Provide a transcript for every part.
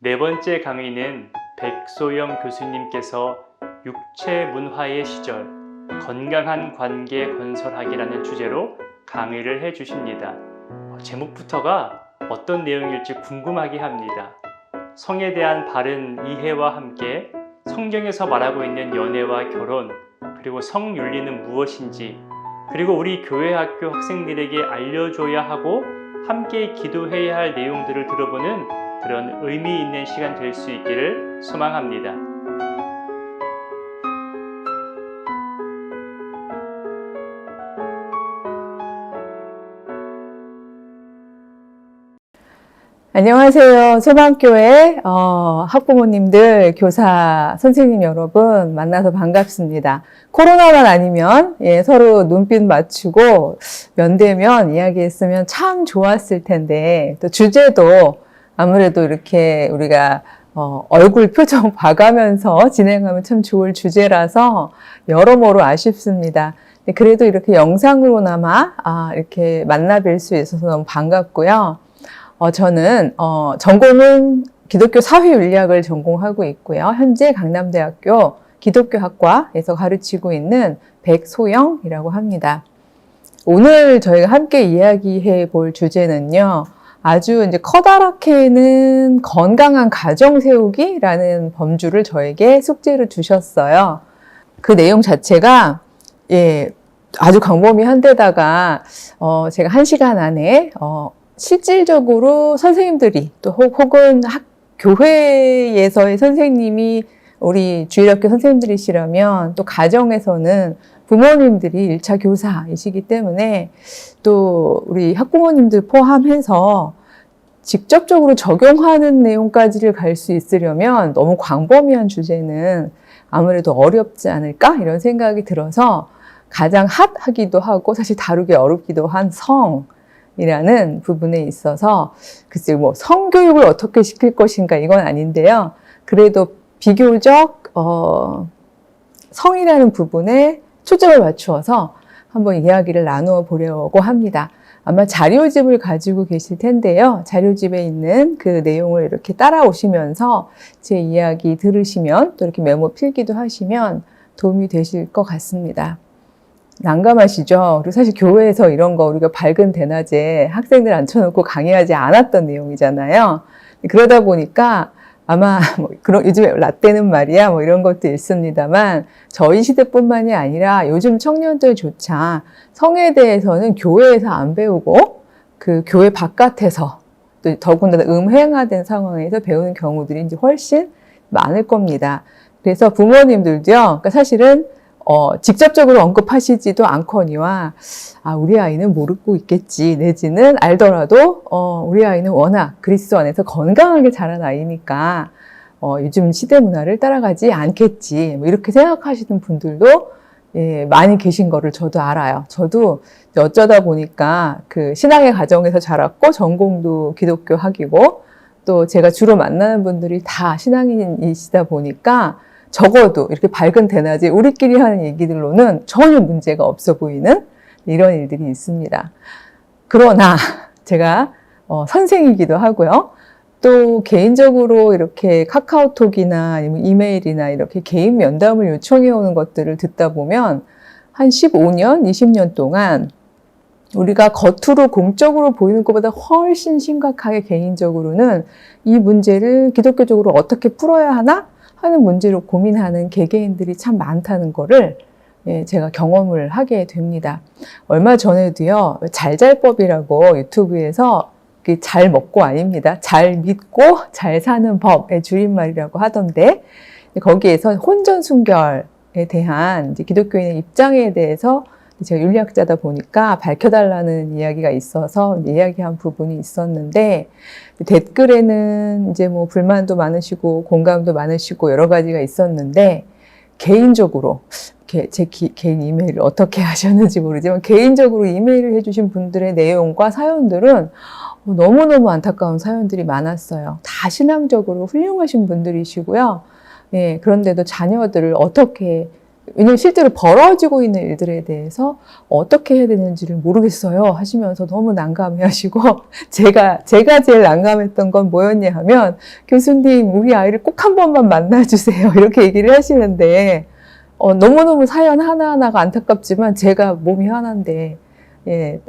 네 번째 강의는 백소영 교수님께서 육체 문화의 시절, 건강한 관계 건설하기라는 주제로 강의를 해 주십니다. 제목부터가 어떤 내용일지 궁금하게 합니다. 성에 대한 바른 이해와 함께 성경에서 말하고 있는 연애와 결혼, 그리고 성윤리는 무엇인지, 그리고 우리 교회 학교 학생들에게 알려줘야 하고 함께 기도해야 할 내용들을 들어보는 그런 의미 있는 시간 될 수 있기를 소망합니다. 안녕하세요. 소망교회 학부모님들, 교사, 선생님 여러분 만나서 반갑습니다. 코로나만 아니면 서로 눈빛 맞추고 면대면 이야기했으면 참 좋았을 텐데, 또 주제도 아무래도 이렇게 우리가 얼굴 표정 봐가면서 진행하면 참 좋을 주제라서 여러모로 아쉽습니다. 그래도 이렇게 영상으로나마 이렇게 만나 뵐 수 있어서 너무 반갑고요. 저는 전공은 기독교 사회윤리학을 전공하고 있고요. 현재 강남대학교 기독교학과에서 가르치고 있는 백소영이라고 합니다. 오늘 저희가 함께 이야기해 볼 주제는요. 아주 이제 커다랗게는 건강한 가정 세우기라는 범주를 저에게 숙제로 주셨어요. 그 내용 자체가 아주 광범위한데다가 제가 1시간 안에 실질적으로 선생님들이 또 혹은 교회에서의 선생님이 우리 주일학교 선생님들이시라면 또 가정에서는 부모님들이 1차 교사이시기 때문에 또 우리 학부모님들 포함해서 직접적으로 적용하는 내용까지를 갈 수 있으려면 너무 광범위한 주제는 아무래도 어렵지 않을까 이런 생각이 들어서 가장 핫하기도 하고 사실 다루기 어렵기도 한 성이라는 부분에 있어서 글쎄 뭐 성교육을 어떻게 시킬 것인가 이건 아닌데요. 그래도 비교적 성이라는 부분에 초점을 맞추어서 한번 이야기를 나누어 보려고 합니다. 아마 자료집을 가지고 계실 텐데요. 자료집에 있는 그 내용을 이렇게 따라오시면서 제 이야기 들으시면 또 이렇게 메모 필기도 하시면 도움이 되실 것 같습니다. 난감하시죠? 그리고 사실 교회에서 이런 거 우리가 밝은 대낮에 학생들 앉혀놓고 강의하지 않았던 내용이잖아요. 그러다 보니까 아마 그런 요즘에 라떼는 말이야 이런 것도 있습니다만 저희 시대뿐만이 아니라 요즘 청년들조차 성에 대해서는 교회에서 안 배우고 그 교회 바깥에서 또 더군다나 음행화된 상황에서 배우는 경우들이 이제 훨씬 많을 겁니다. 그래서 부모님들도요. 그러니까 사실은 직접적으로 언급하시지도 않거니와 우리 아이는 모르고 있겠지 내지는 알더라도 우리 아이는 워낙 그리스도 안에서 건강하게 자란 아이니까 요즘 시대 문화를 따라가지 않겠지 이렇게 생각하시는 분들도 많이 계신 거를 저도 알아요. 저도 어쩌다 보니까 그 신앙의 가정에서 자랐고 전공도 기독교 학이고 또 제가 주로 만나는 분들이 다 신앙인이시다 보니까 적어도 이렇게 밝은 대낮에 우리끼리 하는 얘기들로는 전혀 문제가 없어 보이는 이런 일들이 있습니다. 그러나 제가 선생이기도 하고요. 또 개인적으로 이렇게 카카오톡이나 아니면 이메일이나 이렇게 개인 면담을 요청해 오는 것들을 듣다 보면 한 15년, 20년 동안 우리가 겉으로 공적으로 보이는 것보다 훨씬 심각하게 개인적으로는 이 문제를 기독교적으로 어떻게 풀어야 하나 하는 문제로 고민하는 개개인들이 참 많다는 거를 제가 경험을 하게 됩니다. 얼마 전에도요, 잘잘법이라고 유튜브에서 잘 먹고 아닙니다. 잘 믿고 잘 사는 법의 줄임말이라고 하던데 거기에서 혼전순결에 대한 이제 기독교인의 입장에 대해서 제가 윤리학자다 보니까 밝혀달라는 이야기가 있어서 이야기한 부분이 있었는데 댓글에는 이제 뭐 불만도 많으시고 공감도 많으시고 여러 가지가 있었는데 개인적으로 제 개인 이메일을 어떻게 하셨는지 모르지만 개인적으로 이메일을 해주신 분들의 내용과 사연들은 너무너무 안타까운 사연들이 많았어요. 다 신앙적으로 훌륭하신 분들이시고요. 그런데도 자녀들을 어떻게 왜냐면 실제로 벌어지고 있는 일들에 대해서 어떻게 해야 되는지를 모르겠어요 하시면서 너무 난감해 하시고, 제가 제일 난감했던 건 뭐였냐 하면, 교수님, 우리 아이를 꼭 한 번만 만나주세요. 이렇게 얘기를 하시는데, 너무너무 사연 하나하나가 안타깝지만 제가 몸이 하나인데, 예,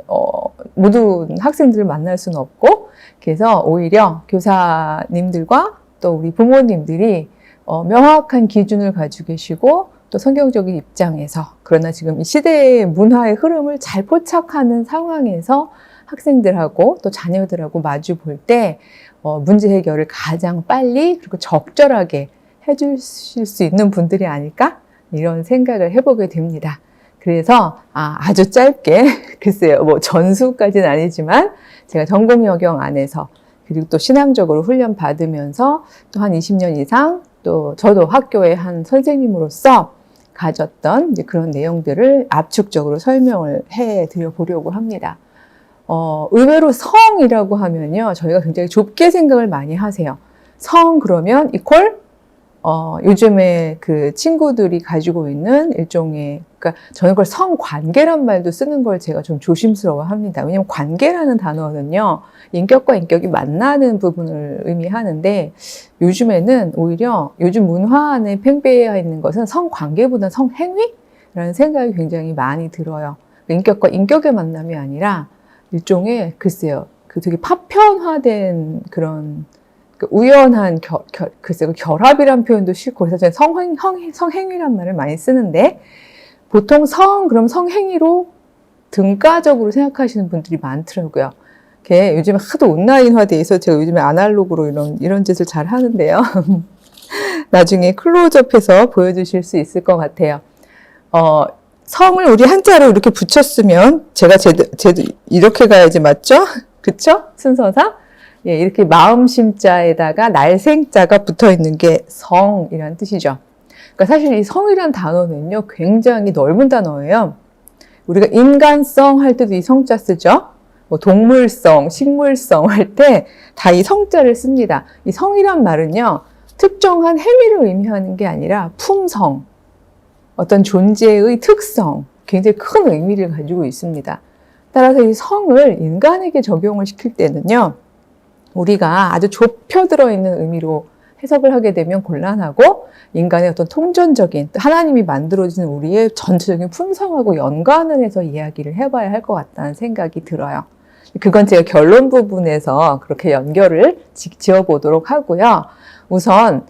모든 학생들을 만날 수는 없고, 그래서 오히려 교사님들과 또 우리 부모님들이 명확한 기준을 가지고 계시고, 또 성경적인 입장에서, 그러나 지금 이 시대의 문화의 흐름을 잘 포착하는 상황에서 학생들하고 또 자녀들하고 마주 볼 때 문제 해결을 가장 빨리 그리고 적절하게 해주실 수 있는 분들이 아닐까? 이런 생각을 해보게 됩니다. 그래서 아주 짧게, 글쎄요, 뭐 전수까지는 아니지만 제가 전공 영역 안에서, 그리고 또 신앙적으로 훈련 받으면서 또 한 20년 이상, 또 저도 학교의 한 선생님으로서 가졌던 이제 그런 내용들을 압축적으로 설명을 해 드려 보려고 합니다. 의외로 성이라고 하면요, 저희가 굉장히 좁게 생각을 많이 하세요. 성 그러면 이퀄 요즘에 그 친구들이 가지고 있는 일종의, 그러니까 저는 그걸 성관계란 말도 쓰는 걸 제가 좀 조심스러워 합니다. 왜냐하면 관계라는 단어는요, 인격과 인격이 만나는 부분을 의미하는데, 요즘에는 오히려 요즘 문화 안에 팽배해 있는 것은 성관계보다 성행위라는 생각이 굉장히 많이 들어요. 인격과 인격의 만남이 아니라 일종의, 글쎄요, 그 되게 파편화된 그런 우연한 글쎄요, 결합이란 표현도 싫고, 그래서 저는 성행위란 말을 많이 쓰는데, 보통 그럼 성행위로 등가적으로 생각하시는 분들이 많더라고요. 그게 요즘에 하도 온라인화돼 있어서 제가 요즘에 아날로그로 이런 짓을 잘 하는데요. 나중에 클로즈업해서 보여주실 수 있을 것 같아요. 성을 우리 한자로 이렇게 붙였으면, 제가 이렇게 가야지 맞죠? 그쵸? 순서상? 예, 이렇게 마음심자에다가 날생자가 붙어 있는 게 성이라는 뜻이죠. 그러니까 사실 이 성이라는 단어는요, 굉장히 넓은 단어예요. 우리가 인간성 할 때도 이 성자 쓰죠. 뭐 동물성, 식물성 할 때 다 이 성자를 씁니다. 이 성이란 말은요, 특정한 행위를 의미하는 게 아니라 품성, 어떤 존재의 특성, 굉장히 큰 의미를 가지고 있습니다. 따라서 이 성을 인간에게 적용을 시킬 때는요, 우리가 아주 좁혀 들어있는 의미로 해석을 하게 되면 곤란하고, 인간의 어떤 통전적인, 하나님이 만들어진 우리의 전체적인 품성하고 연관을 해서 이야기를 해봐야 할 것 같다는 생각이 들어요. 그건 제가 결론 부분에서 그렇게 연결을 지어보도록 하고요. 우선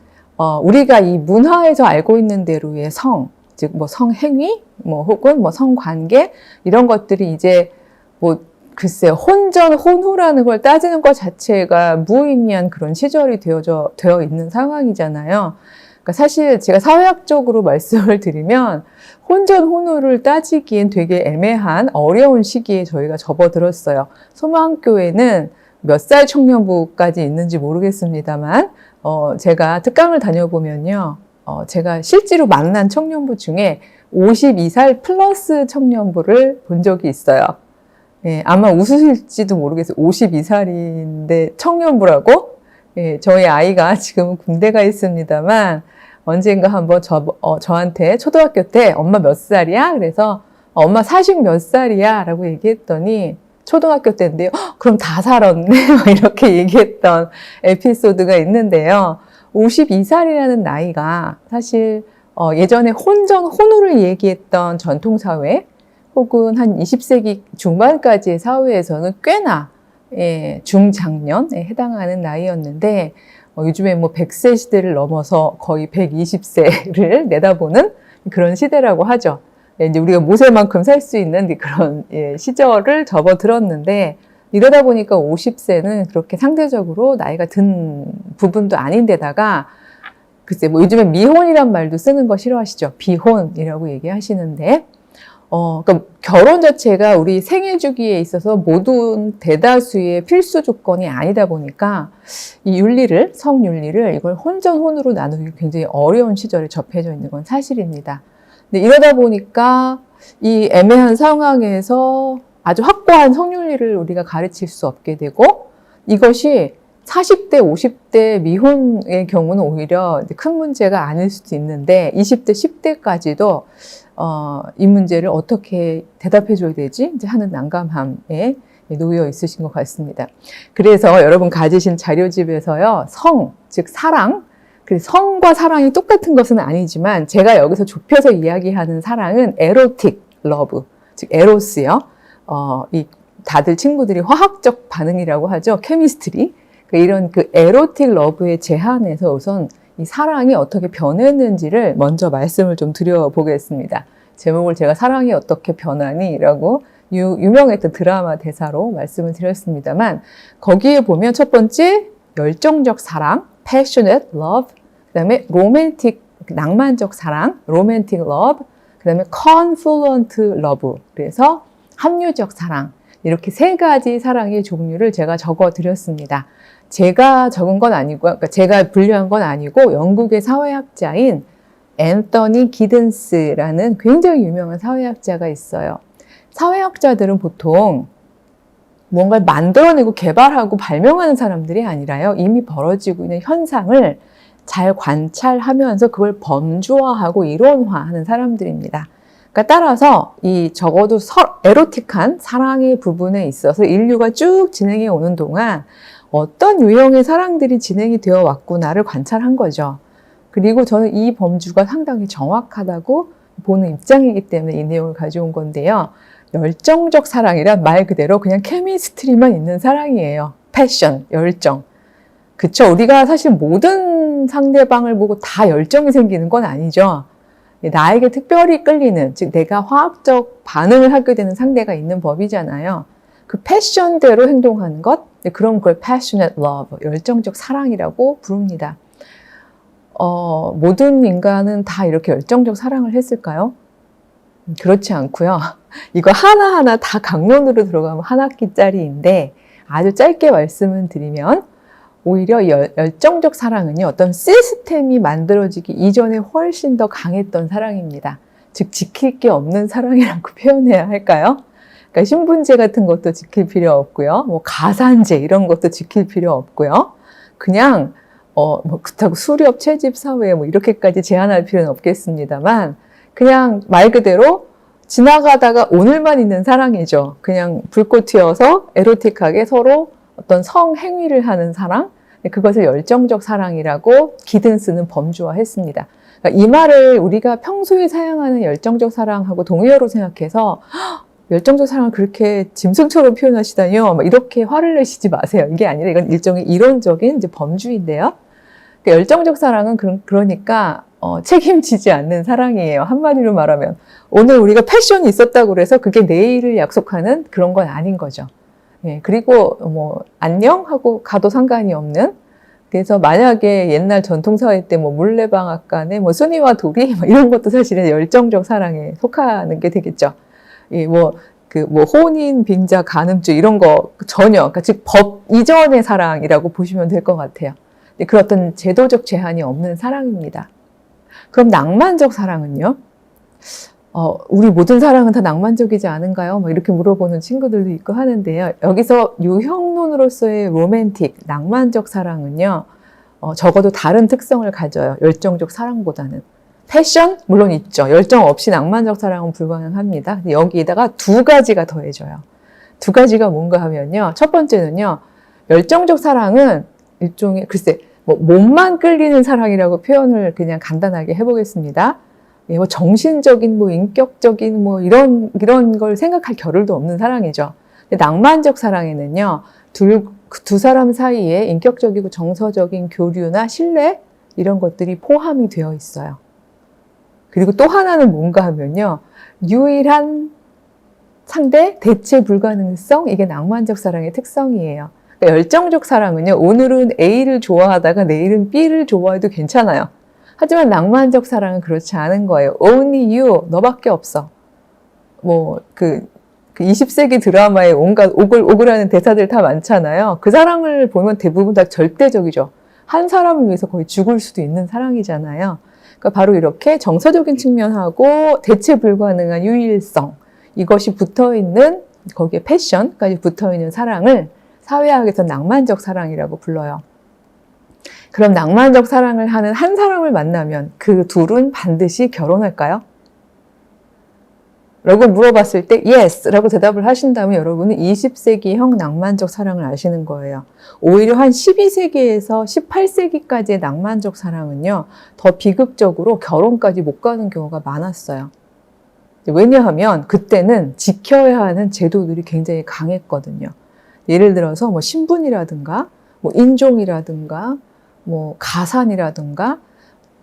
우리가 이 문화에서 알고 있는 대로의 성, 즉 뭐 성행위, 뭐 혹은 뭐 성관계, 이런 것들이 이제 뭐 글쎄요, 혼전, 혼후라는 걸 따지는 것 자체가 무의미한 그런 시절이 되어 있는 상황이잖아요. 그러니까 사실 제가 사회학적으로 말씀을 드리면, 혼전, 혼후를 따지기엔 되게 애매한 어려운 시기에 저희가 접어들었어요. 소망교회는 몇 살 청년부까지 있는지 모르겠습니다만, 제가 특강을 다녀보면요, 제가 실제로 만난 청년부 중에 52살 플러스 청년부를 본 적이 있어요. 예, 아마 웃으실지도 모르겠어요. 52살인데 청년부라고? 예, 저희 아이가 지금 군대가 있습니다만, 언젠가 한번 저한테 초등학교 때 엄마 몇 살이야? 그래서 엄마 40 몇 살이야? 라고 얘기했더니, 초등학교 때인데요. 그럼 다 살았네? 이렇게 얘기했던 에피소드가 있는데요. 52살이라는 나이가 사실 예전에 혼후를 얘기했던 전통사회, 혹은 한 20세기 중반까지의 사회에서는 꽤나 중장년에 해당하는 나이였는데, 요즘에 뭐 100세 시대를 넘어서 거의 120세를 내다보는 그런 시대라고 하죠. 이제 우리가 모세만큼 살 수 있는 그런 시절을 접어들었는데, 이러다 보니까 50세는 그렇게 상대적으로 나이가 든 부분도 아닌데다가, 글쎄 뭐 요즘에 미혼이란 말도 쓰는 거 싫어하시죠? 비혼이라고 얘기하시는데, 그러니까 결혼 자체가 우리 생애 주기에 있어서 모든 대다수의 필수 조건이 아니다 보니까 이 성윤리를 이걸 혼전혼으로 나누기 굉장히 어려운 시절에 접해져 있는 건 사실입니다. 근데 이러다 보니까 이 애매한 상황에서 아주 확고한 성윤리를 우리가 가르칠 수 없게 되고, 이것이 40대, 50대 미혼의 경우는 오히려 큰 문제가 아닐 수도 있는데 20대, 10대까지도 이 문제를 어떻게 대답해 줘야 되지? 이제 하는 난감함에 놓여 있으신 것 같습니다. 그래서 여러분 가지신 자료집에서요, 성, 즉 사랑, 성과 사랑이 똑같은 것은 아니지만 제가 여기서 좁혀서 이야기하는 사랑은 에로틱 러브, 즉 에로스요. 이 다들 친구들이 화학적 반응이라고 하죠. 케미스트리. 이런 그 에로틱 러브의 제한에서 우선 이 사랑이 어떻게 변했는지를 먼저 말씀을 좀 드려보겠습니다. 제목을 제가 사랑이 어떻게 변하니? 라고 유명했던 드라마 대사로 말씀을 드렸습니다만 거기에 보면 첫 번째 열정적 사랑, passionate love, 그 다음에 로맨틱, 낭만적 사랑, romantic love, 그 다음에 confluent love, 그래서 합류적 사랑, 이렇게 세 가지 사랑의 종류를 제가 적어 드렸습니다. 제가 적은 건 아니고, 그러니까 제가 분류한 건 아니고 영국의 사회학자인 앤서니 기든스라는 굉장히 유명한 사회학자가 있어요. 사회학자들은 보통 뭔가를 만들어내고 개발하고 발명하는 사람들이 아니라요. 이미 벌어지고 있는 현상을 잘 관찰하면서 그걸 범주화하고 이론화하는 사람들입니다. 그러니까 따라서 이 적어도 에로틱한 사랑의 부분에 있어서 인류가 쭉 진행해 오는 동안 어떤 유형의 사랑들이 진행이 되어 왔구나를 관찰한 거죠. 그리고 저는 이 범주가 상당히 정확하다고 보는 입장이기 때문에 이 내용을 가져온 건데요. 열정적 사랑이란 말 그대로 그냥 케미스트리만 있는 사랑이에요. 패션, 열정. 그쵸? 우리가 사실 모든 상대방을 보고 다 열정이 생기는 건 아니죠. 나에게 특별히 끌리는, 즉 내가 화학적 반응을 하게 되는 상대가 있는 법이잖아요. 그 패션대로 행동하는 것, 그럼 그걸 passionate love, 열정적 사랑이라고 부릅니다. 모든 인간은 다 이렇게 열정적 사랑을 했을까요? 그렇지 않고요. 이거 하나하나 다 강론으로 들어가면 한 학기짜리인데 아주 짧게 말씀을 드리면 오히려 열정적 사랑은요, 어떤 시스템이 만들어지기 이전에 훨씬 더 강했던 사랑입니다. 즉 지킬 게 없는 사랑이라고 표현해야 할까요? 그러니까 신분제 같은 것도 지킬 필요 없고요. 뭐 가산제 이런 것도 지킬 필요 없고요. 그냥 그렇다고 수렵 채집 사회 뭐 이렇게까지 제한할 필요는 없겠습니다만 그냥 말 그대로 지나가다가 오늘만 있는 사랑이죠. 그냥 불꽃 튀어서 에로틱하게 서로 어떤 성행위를 하는 사랑, 그것을 열정적 사랑이라고 기든스는 범주화했습니다. 그러니까 이 말을 우리가 평소에 사용하는 열정적 사랑하고 동의어로 생각해서 열정적 사랑을 그렇게 짐승처럼 표현하시다니요? 막 이렇게 화를 내시지 마세요. 이게 아니라 이건 일종의 이론적인 이제 범주인데요. 그러니까 열정적 사랑은 그러니까 책임지지 않는 사랑이에요. 한마디로 말하면 오늘 우리가 패션이 있었다고 그래서 그게 내일을 약속하는 그런 건 아닌 거죠. 예, 그리고 뭐 안녕 하고 가도 상관이 없는. 그래서 만약에 옛날 전통사회 때 뭐 물레방앗간에 뭐 순이와 도리 뭐 이런 것도 사실은 열정적 사랑에 속하는 게 되겠죠. 예, 뭐 혼인, 빈자, 간음죄 이런 거 전혀, 그러니까 즉 법 이전의 사랑이라고 보시면 될 것 같아요. 그런 어떤 제도적 제한이 없는 사랑입니다. 그럼 낭만적 사랑은요? 우리 모든 사랑은 다 낭만적이지 않은가요? 막 이렇게 물어보는 친구들도 있고 하는데요. 여기서 유형론으로서의 로맨틱, 낭만적 사랑은요, 적어도 다른 특성을 가져요. 열정적 사랑보다는. 패션? 물론 있죠. 열정 없이 낭만적 사랑은 불가능합니다. 근데 여기에다가 두 가지가 더해져요. 두 가지가 뭔가 하면요. 첫 번째는요, 열정적 사랑은 일종의, 글쎄, 몸만 끌리는 사랑이라고 표현을 그냥 간단하게 해보겠습니다. 예, 정신적인, 인격적인, 이런 걸 생각할 겨를도 없는 사랑이죠. 근데 낭만적 사랑에는요, 두 사람 사이에 인격적이고 정서적인 교류나 신뢰, 이런 것들이 포함이 되어 있어요. 그리고 또 하나는 뭔가 하면요, 유일한 상대 대체 불가능성, 이게 낭만적 사랑의 특성이에요. 그러니까 열정적 사랑은요, 오늘은 A를 좋아하다가 내일은 B를 좋아해도 괜찮아요. 하지만 낭만적 사랑은 그렇지 않은 거예요. Only you, 너밖에 없어. 20세기 드라마에 온갖 오글오글하는 대사들 다 많잖아요. 그 사랑을 보면 대부분 다 절대적이죠. 한 사람을 위해서 거의 죽을 수도 있는 사랑이잖아요. 그러니까 바로 이렇게 정서적인 측면하고 대체 불가능한 유일성, 이것이 붙어있는, 거기에 패션까지 붙어있는 사랑을 사회학에서 낭만적 사랑이라고 불러요. 그럼 낭만적 사랑을 하는 한 사람을 만나면 그 둘은 반드시 결혼할까요? 라고 물어봤을 때 yes 라고 대답을 하신다면 여러분은 20세기형 낭만적 사랑을 아시는 거예요. 오히려 한 12세기에서 18세기까지의 낭만적 사랑은요, 더 비극적으로 결혼까지 못 가는 경우가 많았어요. 왜냐하면 그때는 지켜야 하는 제도들이 굉장히 강했거든요. 예를 들어서 뭐 신분이라든가 뭐 인종이라든가 뭐 가산이라든가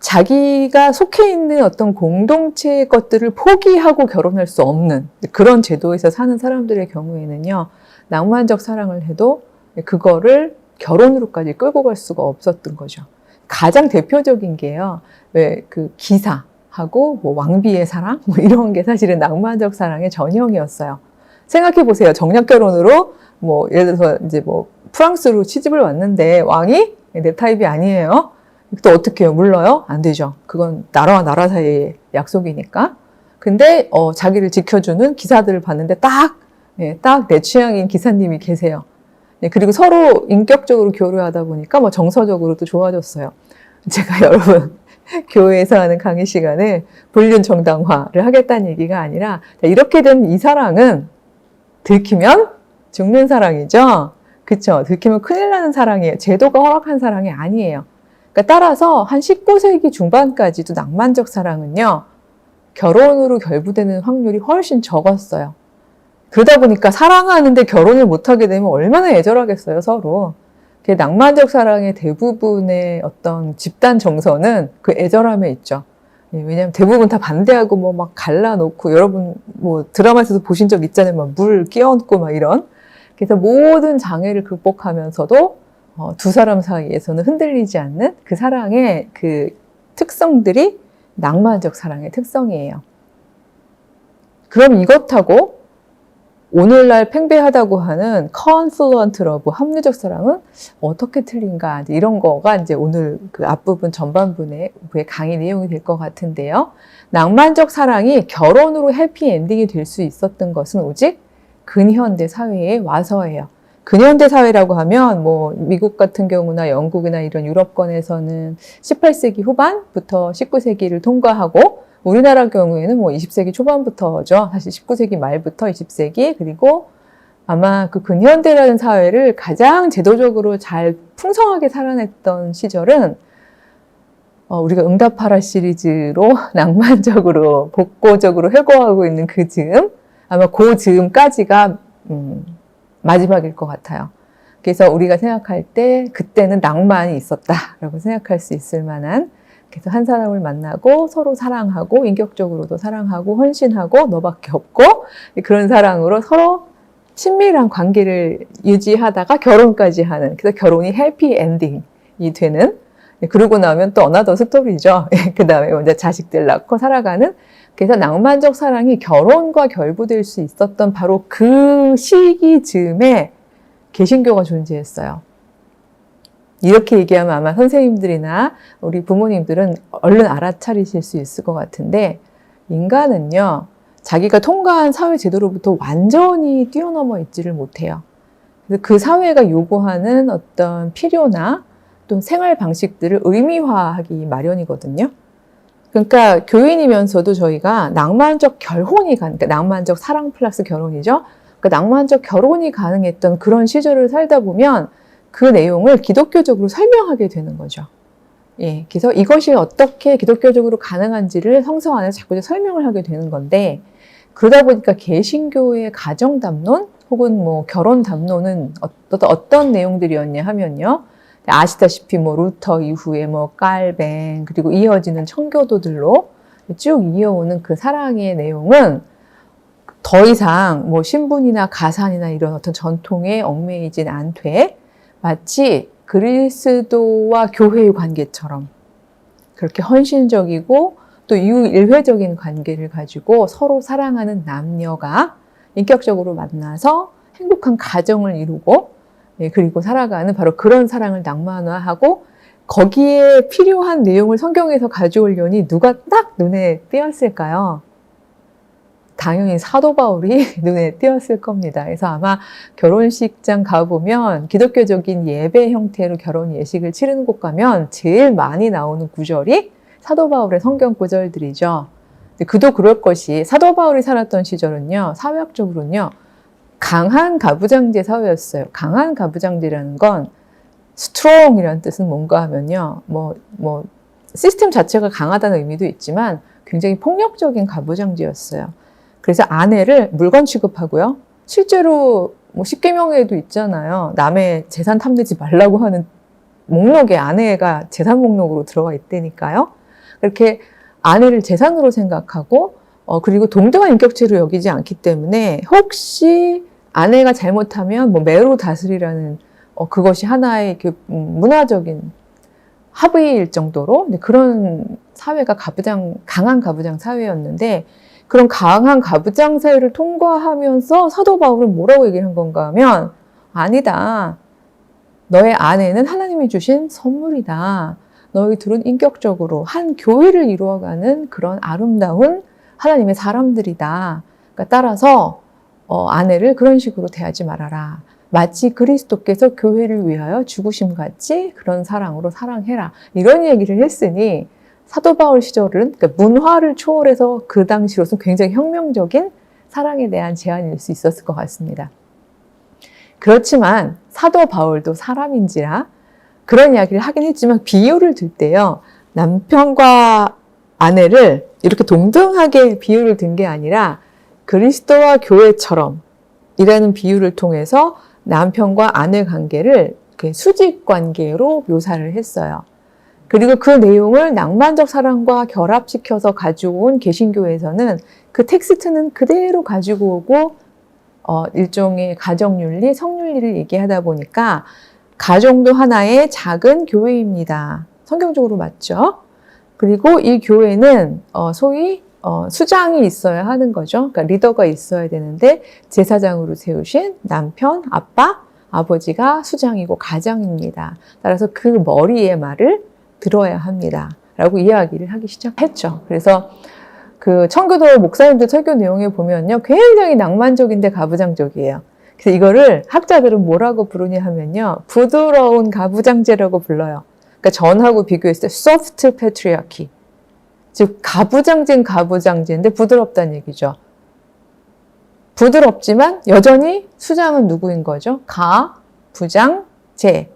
자기가 속해 있는 어떤 공동체의 것들을 포기하고 결혼할 수 없는 그런 제도에서 사는 사람들의 경우에는요, 낭만적 사랑을 해도 그거를 결혼으로까지 끌고 갈 수가 없었던 거죠. 가장 대표적인 게요, 왜 그 기사하고 뭐 왕비의 사랑 뭐 이런 게 사실은 낭만적 사랑의 전형이었어요. 생각해 보세요. 정략 결혼으로 뭐 예를 들어서 이제 뭐 프랑스로 시집을 왔는데 왕이 내 타입이 아니에요. 또 어떻게 해요? 물러요? 안 되죠. 그건 나라와 나라 사이의 약속이니까. 근데 자기를 지켜주는 기사들을 봤는데 딱 내 취향인 기사님이 계세요. 그리고 서로 인격적으로 교류하다 보니까 뭐 정서적으로도 좋아졌어요. 제가 여러분 교회에서 하는 강의 시간에 불륜 정당화를 하겠다는 얘기가 아니라, 이렇게 된 이 사랑은 들키면 죽는 사랑이죠. 그쵸? 들키면 큰일 나는 사랑이에요. 제도가 허락한 사랑이 아니에요. 그러니까 따라서 한 19세기 중반까지도 낭만적 사랑은요, 결혼으로 결부되는 확률이 훨씬 적었어요. 그러다 보니까 사랑하는데 결혼을 못하게 되면 얼마나 애절하겠어요, 서로. 낭만적 사랑의 대부분의 어떤 집단 정서는 그 애절함에 있죠. 왜냐하면 대부분 다 반대하고 뭐 막 갈라놓고, 여러분 뭐 드라마에서도 보신 적 있잖아요. 막 물 끼얹고 막 이런. 그래서 모든 장애를 극복하면서도 두 사람 사이에서는 흔들리지 않는 그 사랑의 그 특성들이 낭만적 사랑의 특성이에요. 그럼 이것하고 오늘날 팽배하다고 하는 confluent love, 합리적 사랑은 어떻게 틀린가? 이런 거가 이제 오늘 그 앞부분 전반부의 강의 내용이 될 것 같은데요. 낭만적 사랑이 결혼으로 해피엔딩이 될 수 있었던 것은 오직 근현대 사회에 와서예요. 근현대 사회라고 하면 뭐 미국 같은 경우나 영국이나 이런 유럽권에서는 18세기 후반부터 19세기를 통과하고, 우리나라 경우에는 뭐 20세기 초반부터죠. 사실 19세기 말부터 20세기, 그리고 아마 그 근현대라는 사회를 가장 제도적으로 잘 풍성하게 살아냈던 시절은 우리가 응답하라 시리즈로 낭만적으로 복고적으로 회고하고 있는 그 즈음, 아마 그 즈음까지가 마지막일 것 같아요. 그래서 우리가 생각할 때 그때는 낭만이 있었다라고 생각할 수 있을 만한, 그래서 한 사람을 만나고 서로 사랑하고 인격적으로도 사랑하고 헌신하고 너밖에 없고 그런 사랑으로 서로 친밀한 관계를 유지하다가 결혼까지 하는, 그래서 결혼이 해피 엔딩이 되는, 그러고 나면 또 어나더 스토리죠. 그 다음에 먼저 자식들 낳고 살아가는, 그래서 낭만적 사랑이 결혼과 결부될 수 있었던 바로 그 시기 즈음에 개신교가 존재했어요. 이렇게 얘기하면 아마 선생님들이나 우리 부모님들은 얼른 알아차리실 수 있을 것 같은데, 인간은요, 자기가 통과한 사회 제도로부터 완전히 뛰어넘어 있지를 못해요. 그래서 그 사회가 요구하는 어떤 필요나 또 생활 방식들을 의미화하기 마련이거든요. 그러니까 교인이면서도 저희가 낭만적 결혼이 그러니까 낭만적 사랑 플러스 결혼이죠. 그러니까 낭만적 결혼이 가능했던 그런 시절을 살다 보면 그 내용을 기독교적으로 설명하게 되는 거죠. 예, 그래서 이것이 어떻게 기독교적으로 가능한지를 성서 안에서 자꾸 설명을 하게 되는 건데, 그러다 보니까 개신교의 가정 담론 혹은 뭐 결혼 담론은 어떤 내용들이었냐 하면요. 아시다시피 뭐 루터 이후에 뭐 깔뱅, 그리고 이어지는 청교도들로 쭉 이어오는 그 사랑의 내용은 더 이상 뭐 신분이나 가산이나 이런 어떤 전통에 얽매이진 않되 마치 그리스도와 교회의 관계처럼 그렇게 헌신적이고 또 유일회적인 관계를 가지고 서로 사랑하는 남녀가 인격적으로 만나서 행복한 가정을 이루고, 그리고 살아가는 바로 그런 사랑을 낭만화하고, 거기에 필요한 내용을 성경에서 가져오려니 누가 딱 눈에 띄었을까요? 당연히 사도 바울이 눈에 띄었을 겁니다. 그래서 아마 결혼식장 가보면 기독교적인 예배 형태로 결혼 예식을 치르는 곳 가면 제일 많이 나오는 구절이 사도 바울의 성경 구절들이죠. 그도 그럴 것이 사도 바울이 살았던 시절은요, 사회학적으로는요, 강한 가부장제 사회였어요. 강한 가부장제라는 건 strong이라는 뜻은 뭔가 하면요, 시스템 자체가 강하다는 의미도 있지만 굉장히 폭력적인 가부장제였어요. 그래서 아내를 물건 취급하고요. 실제로 십계명에도 있잖아요. 남의 재산 탐내지 말라고 하는 목록에 아내가 재산 목록으로 들어가 있다니까요. 그렇게 아내를 재산으로 생각하고 그리고 동등한 인격체로 여기지 않기 때문에 혹시 아내가 잘못하면 매로 다스리라는 그것이 하나의 문화적인 합의일 정도로 그런 사회가 강한 가부장 사회였는데 그런 강한 가부장 사회를 통과하면서 사도 바울은 뭐라고 얘기를 한 건가 하면 아니다. 너의 아내는 하나님이 주신 선물이다. 너희 둘은 인격적으로 한 교회를 이루어가는 그런 아름다운 하나님의 사람들이다. 그러니까 따라서 아내를 그런 식으로 대하지 말아라. 마치 그리스도께서 교회를 위하여 죽으심같이 그런 사랑으로 사랑해라. 이런 얘기를 했으니 사도 바울 시절은 그러니까 문화를 초월해서 그 당시로서 굉장히 혁명적인 사랑에 대한 제안일 수 있었을 것 같습니다. 그렇지만 사도 바울도 사람인지라 그런 이야기를 하긴 했지만 비유를 들 때요. 남편과 아내를 이렇게 동등하게 비유를 든 게 아니라 그리스도와 교회처럼 이라는 비유를 통해서 남편과 아내 관계를 수직 관계로 묘사를 했어요. 그리고 그 내용을 낭만적 사랑과 결합시켜서 가지고 온 개신교에서는 그 텍스트는 그대로 가지고 오고 일종의 가정윤리, 성윤리를 얘기하다 보니까 가정도 하나의 작은 교회입니다. 성경적으로 맞죠? 그리고 이 교회는 소위 수장이 있어야 하는 거죠. 그러니까 리더가 있어야 되는데 제사장으로 세우신 남편, 아빠, 아버지가 수장이고 가장입니다. 따라서 그 머리의 말을 들어야 합니다. 라고 이야기를 하기 시작했죠. 그래서 그 청교도 목사님들 설교 내용에 보면요. 굉장히 낭만적인데 가부장적이에요. 그래서 이거를 학자들은 뭐라고 부르냐 하면요. 부드러운 가부장제라고 불러요. 그러니까 전하고 비교했을 때 soft patriarchy. 즉 가부장제는 가부장제인데 부드럽다는 얘기죠. 부드럽지만 여전히 수장은 누구인 거죠? 가, 부장, 제.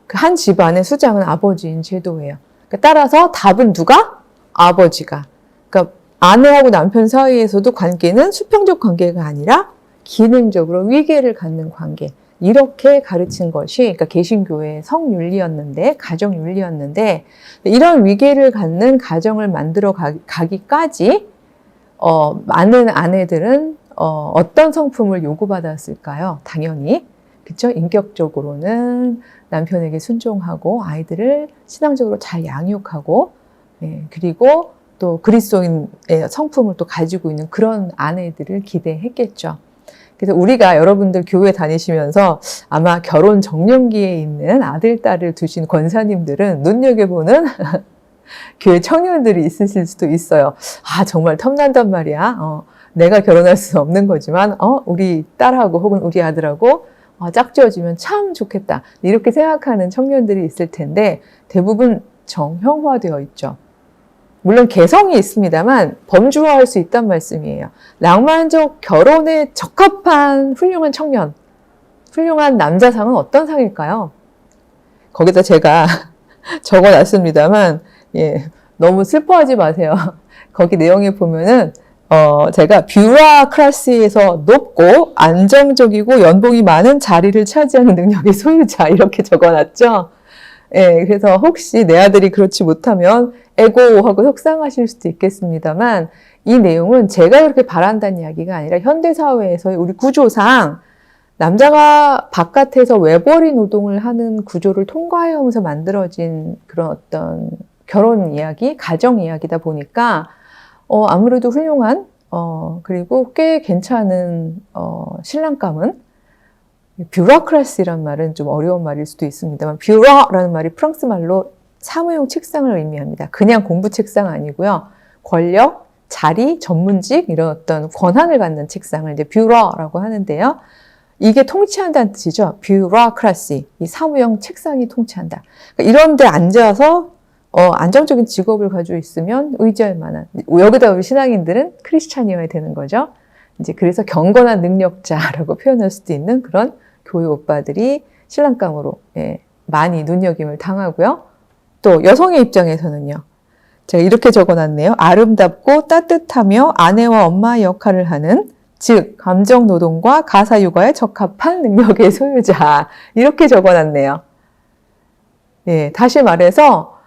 그 한 집안의 수장은 아버지인 제도예요. 그러니까 따라서 답은 누가? 아버지가. 그러니까 아내하고 남편 사이에서도 관계는 수평적 관계가 아니라 기능적으로 위계를 갖는 관계. 이렇게 가르친 것이 그러니까 개신교의 성윤리였는데 가정윤리였는데 이런 위계를 갖는 가정을 만들어 가기까지 많은 아내들은 어떤 성품을 요구받았을까요? 당연히 그렇죠? 인격적으로는 남편에게 순종하고 아이들을 신앙적으로 잘 양육하고 그리고 또 그리스도인의 성품을 또 가지고 있는 그런 아내들을 기대했겠죠. 그래서 우리가 여러분들 교회 다니시면서 아마 결혼 정년기에 있는 아들, 딸을 두신 권사님들은 눈여겨보는 교회 청년들이 있으실 수도 있어요. 아, 정말 탐난단 말이야. 내가 결혼할 수는 없는 거지만, 우리 딸하고 혹은 우리 아들하고 짝지어지면 참 좋겠다. 이렇게 생각하는 청년들이 있을 텐데 대부분 정형화되어 있죠. 물론 개성이 있습니다만 범주화할 수 있단 말씀이에요. 낭만적 결혼에 적합한 훌륭한 청년, 훌륭한 남자상은 어떤 상일까요? 거기다 제가 적어놨습니다만 너무 슬퍼하지 마세요. 거기 내용에 보면은 제가 뷰라크라시에서 높고 안정적이고 연봉이 많은 자리를 차지하는 능력의 소유자 이렇게 적어놨죠. 그래서 혹시 내 아들이 그렇지 못하면 에고하고 속상하실 수도 있겠습니다만 이 내용은 제가 그렇게 바란다는 이야기가 아니라 현대사회에서의 우리 구조상 남자가 바깥에서 외벌이 노동을 하는 구조를 통과하면서 만들어진 그런 어떤 결혼 이야기, 가정 이야기다 보니까 아무래도 훌륭한 그리고 꽤 괜찮은 신랑감은 뷰로크라시라는 말은 좀 어려운 말일 수도 있습니다만 뷰로라는 말이 프랑스 말로 사무용 책상을 의미합니다. 그냥 공부 책상 아니고요. 권력, 자리, 전문직 이런 어떤 권한을 갖는 책상을 이제 뷰러라고 하는데요. 이게 통치한다는 뜻이죠. 뷰로크라시, 이 사무용 책상이 통치한다. 그러니까 이런 데 앉아서 안정적인 직업을 가지고 있으면 의지할 만한, 여기다 우리 신앙인들은 크리스찬이어야 되는 거죠. 이제 그래서 경건한 능력자라고 표현할 수도 있는 그런 교회 오빠들이 신랑감으로 많이 눈여김을 당하고요. 또 여성의 입장에서는요. 제가 이렇게 적어놨네요. 아름답고 따뜻하며 아내와 엄마의 역할을 하는, 즉 감정 노동과 가사 육아에 적합한 능력의 소유자, 이렇게 적어놨네요. 다시 말해서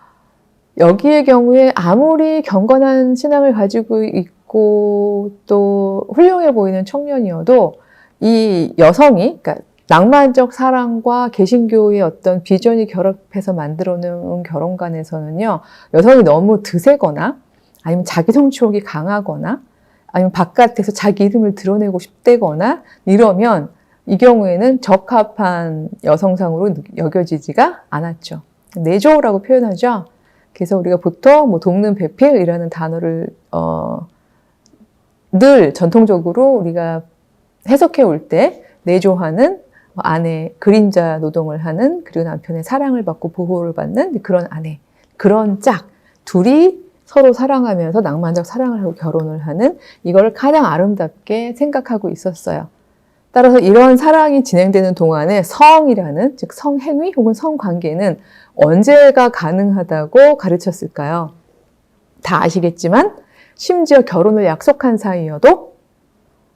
여기의 경우에 아무리 경건한 신앙을 가지고 있고 또 훌륭해 보이는 청년이어도 이 여성이, 그러니까 낭만적 사랑과 개신교의 어떤 비전이 결합해서 만들어놓은 결혼관에서는요, 여성이 너무 드세거나 아니면 자기 성취욕이 강하거나 아니면 바깥에서 자기 이름을 드러내고 싶다거나 이러면 이 경우에는 적합한 여성상으로 여겨지지가 않았죠. 내조라고 표현하죠. 그래서 우리가 보통 뭐 돕는 배필이라는 단어를 늘 전통적으로 우리가 해석해 올 때 내조하는 아내, 그림자 노동을 하는, 그리고 남편의 사랑을 받고 보호를 받는 그런 아내, 그런 짝, 둘이 서로 사랑하면서 낭만적 사랑을 하고 결혼을 하는, 이걸 가장 아름답게 생각하고 있었어요. 따라서 이런 사랑이 진행되는 동안에 성이라는, 즉 성행위 혹은 성관계는 언제가 가능하다고 가르쳤을까요? 다 아시겠지만 심지어 결혼을 약속한 사이여도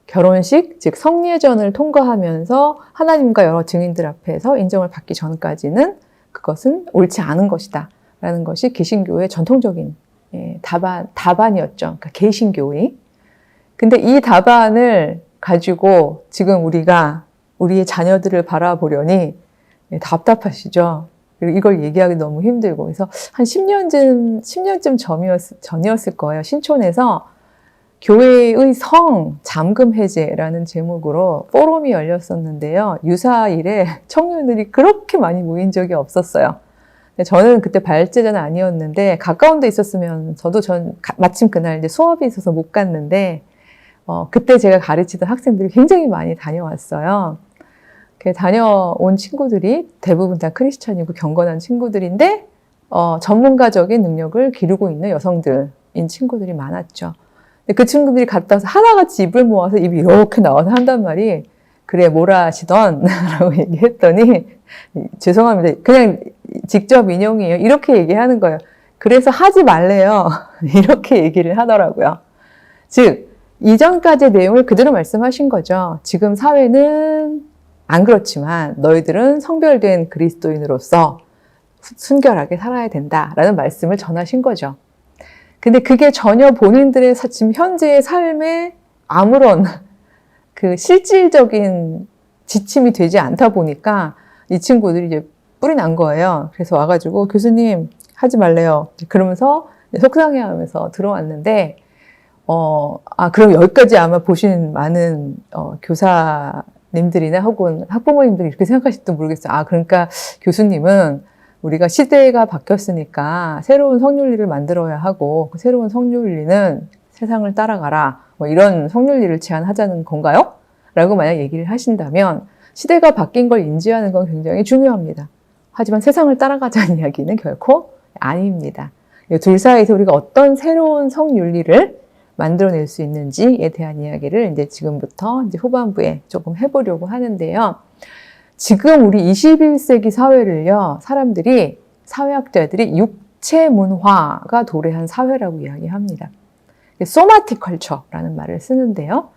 결혼식, 즉 성례전을 통과하면서 하나님과 여러 증인들 앞에서 인정을 받기 전까지는 그것은 옳지 않은 것이다 라는 것이 개신교의 전통적인 답안이었죠. 그러니까 개신교의. 근데 이 답안을 가지고 지금 우리가 우리의 자녀들을 바라보려니 답답하시죠. 그리고 이걸 얘기하기 너무 힘들고. 그래서 한 10년쯤 전이었을 거예요. 신촌에서 교회의 성 잠금 해제라는 제목으로 포럼이 열렸었는데요. 유사일에 청년들이 그렇게 많이 모인 적이 없었어요. 저는 그때 발제자는 아니었는데 가까운 데 있었으면 전 마침 그날 이제 수업이 있어서 못 갔는데 그때 제가 가르치던 학생들이 굉장히 많이 다녀왔어요. 다녀온 친구들이 대부분 다 크리스찬이고 경건한 친구들인데 전문가적인 능력을 기르고 있는 여성들인 친구들이 많았죠. 그 친구들이 갔다 와서 하나같이 입을 모아서 입이 이렇게 나와서 한단 말이, 그래 뭐라 하시던 라고 얘기했더니, 죄송합니다, 그냥 직접 인용이에요, 이렇게 얘기하는 거예요. 그래서 하지 말래요 이렇게 얘기를 하더라고요. 즉 이전까지의 내용을 그대로 말씀하신 거죠. 지금 사회는 안 그렇지만 너희들은 성별된 그리스도인으로서 순결하게 살아야 된다라는 말씀을 전하신 거죠. 근데 그게 전혀 본인들의 지금 현재의 삶에 아무런 그 실질적인 지침이 되지 않다 보니까 이 친구들이 이제 뿔이 난 거예요. 그래서 와가지고 교수님 하지 말래요. 그러면서 속상해하면서 들어왔는데 그럼 여기까지 아마 보신 많은 교사님들이나 혹은 학부모님들이 이렇게 생각하실지도 모르겠어요. 그러니까 교수님은 우리가 시대가 바뀌었으니까 새로운 성윤리를 만들어야 하고 그 새로운 성윤리는 세상을 따라가라, 뭐 이런 성윤리를 제안하자는 건가요? 라고 만약 얘기를 하신다면 시대가 바뀐 걸 인지하는 건 굉장히 중요합니다. 하지만 세상을 따라가자는 이야기는 결코 아닙니다. 둘 사이에서 우리가 어떤 새로운 성윤리를 만들어낼 수 있는지에 대한 이야기를 이제 지금부터 이제 후반부에 조금 해보려고 하는데요. 지금 우리 21세기 사회를요, 사람들이, 사회학자들이 육체 문화가 도래한 사회라고 이야기합니다. 소마틱 컬처라는 말을 쓰는데요.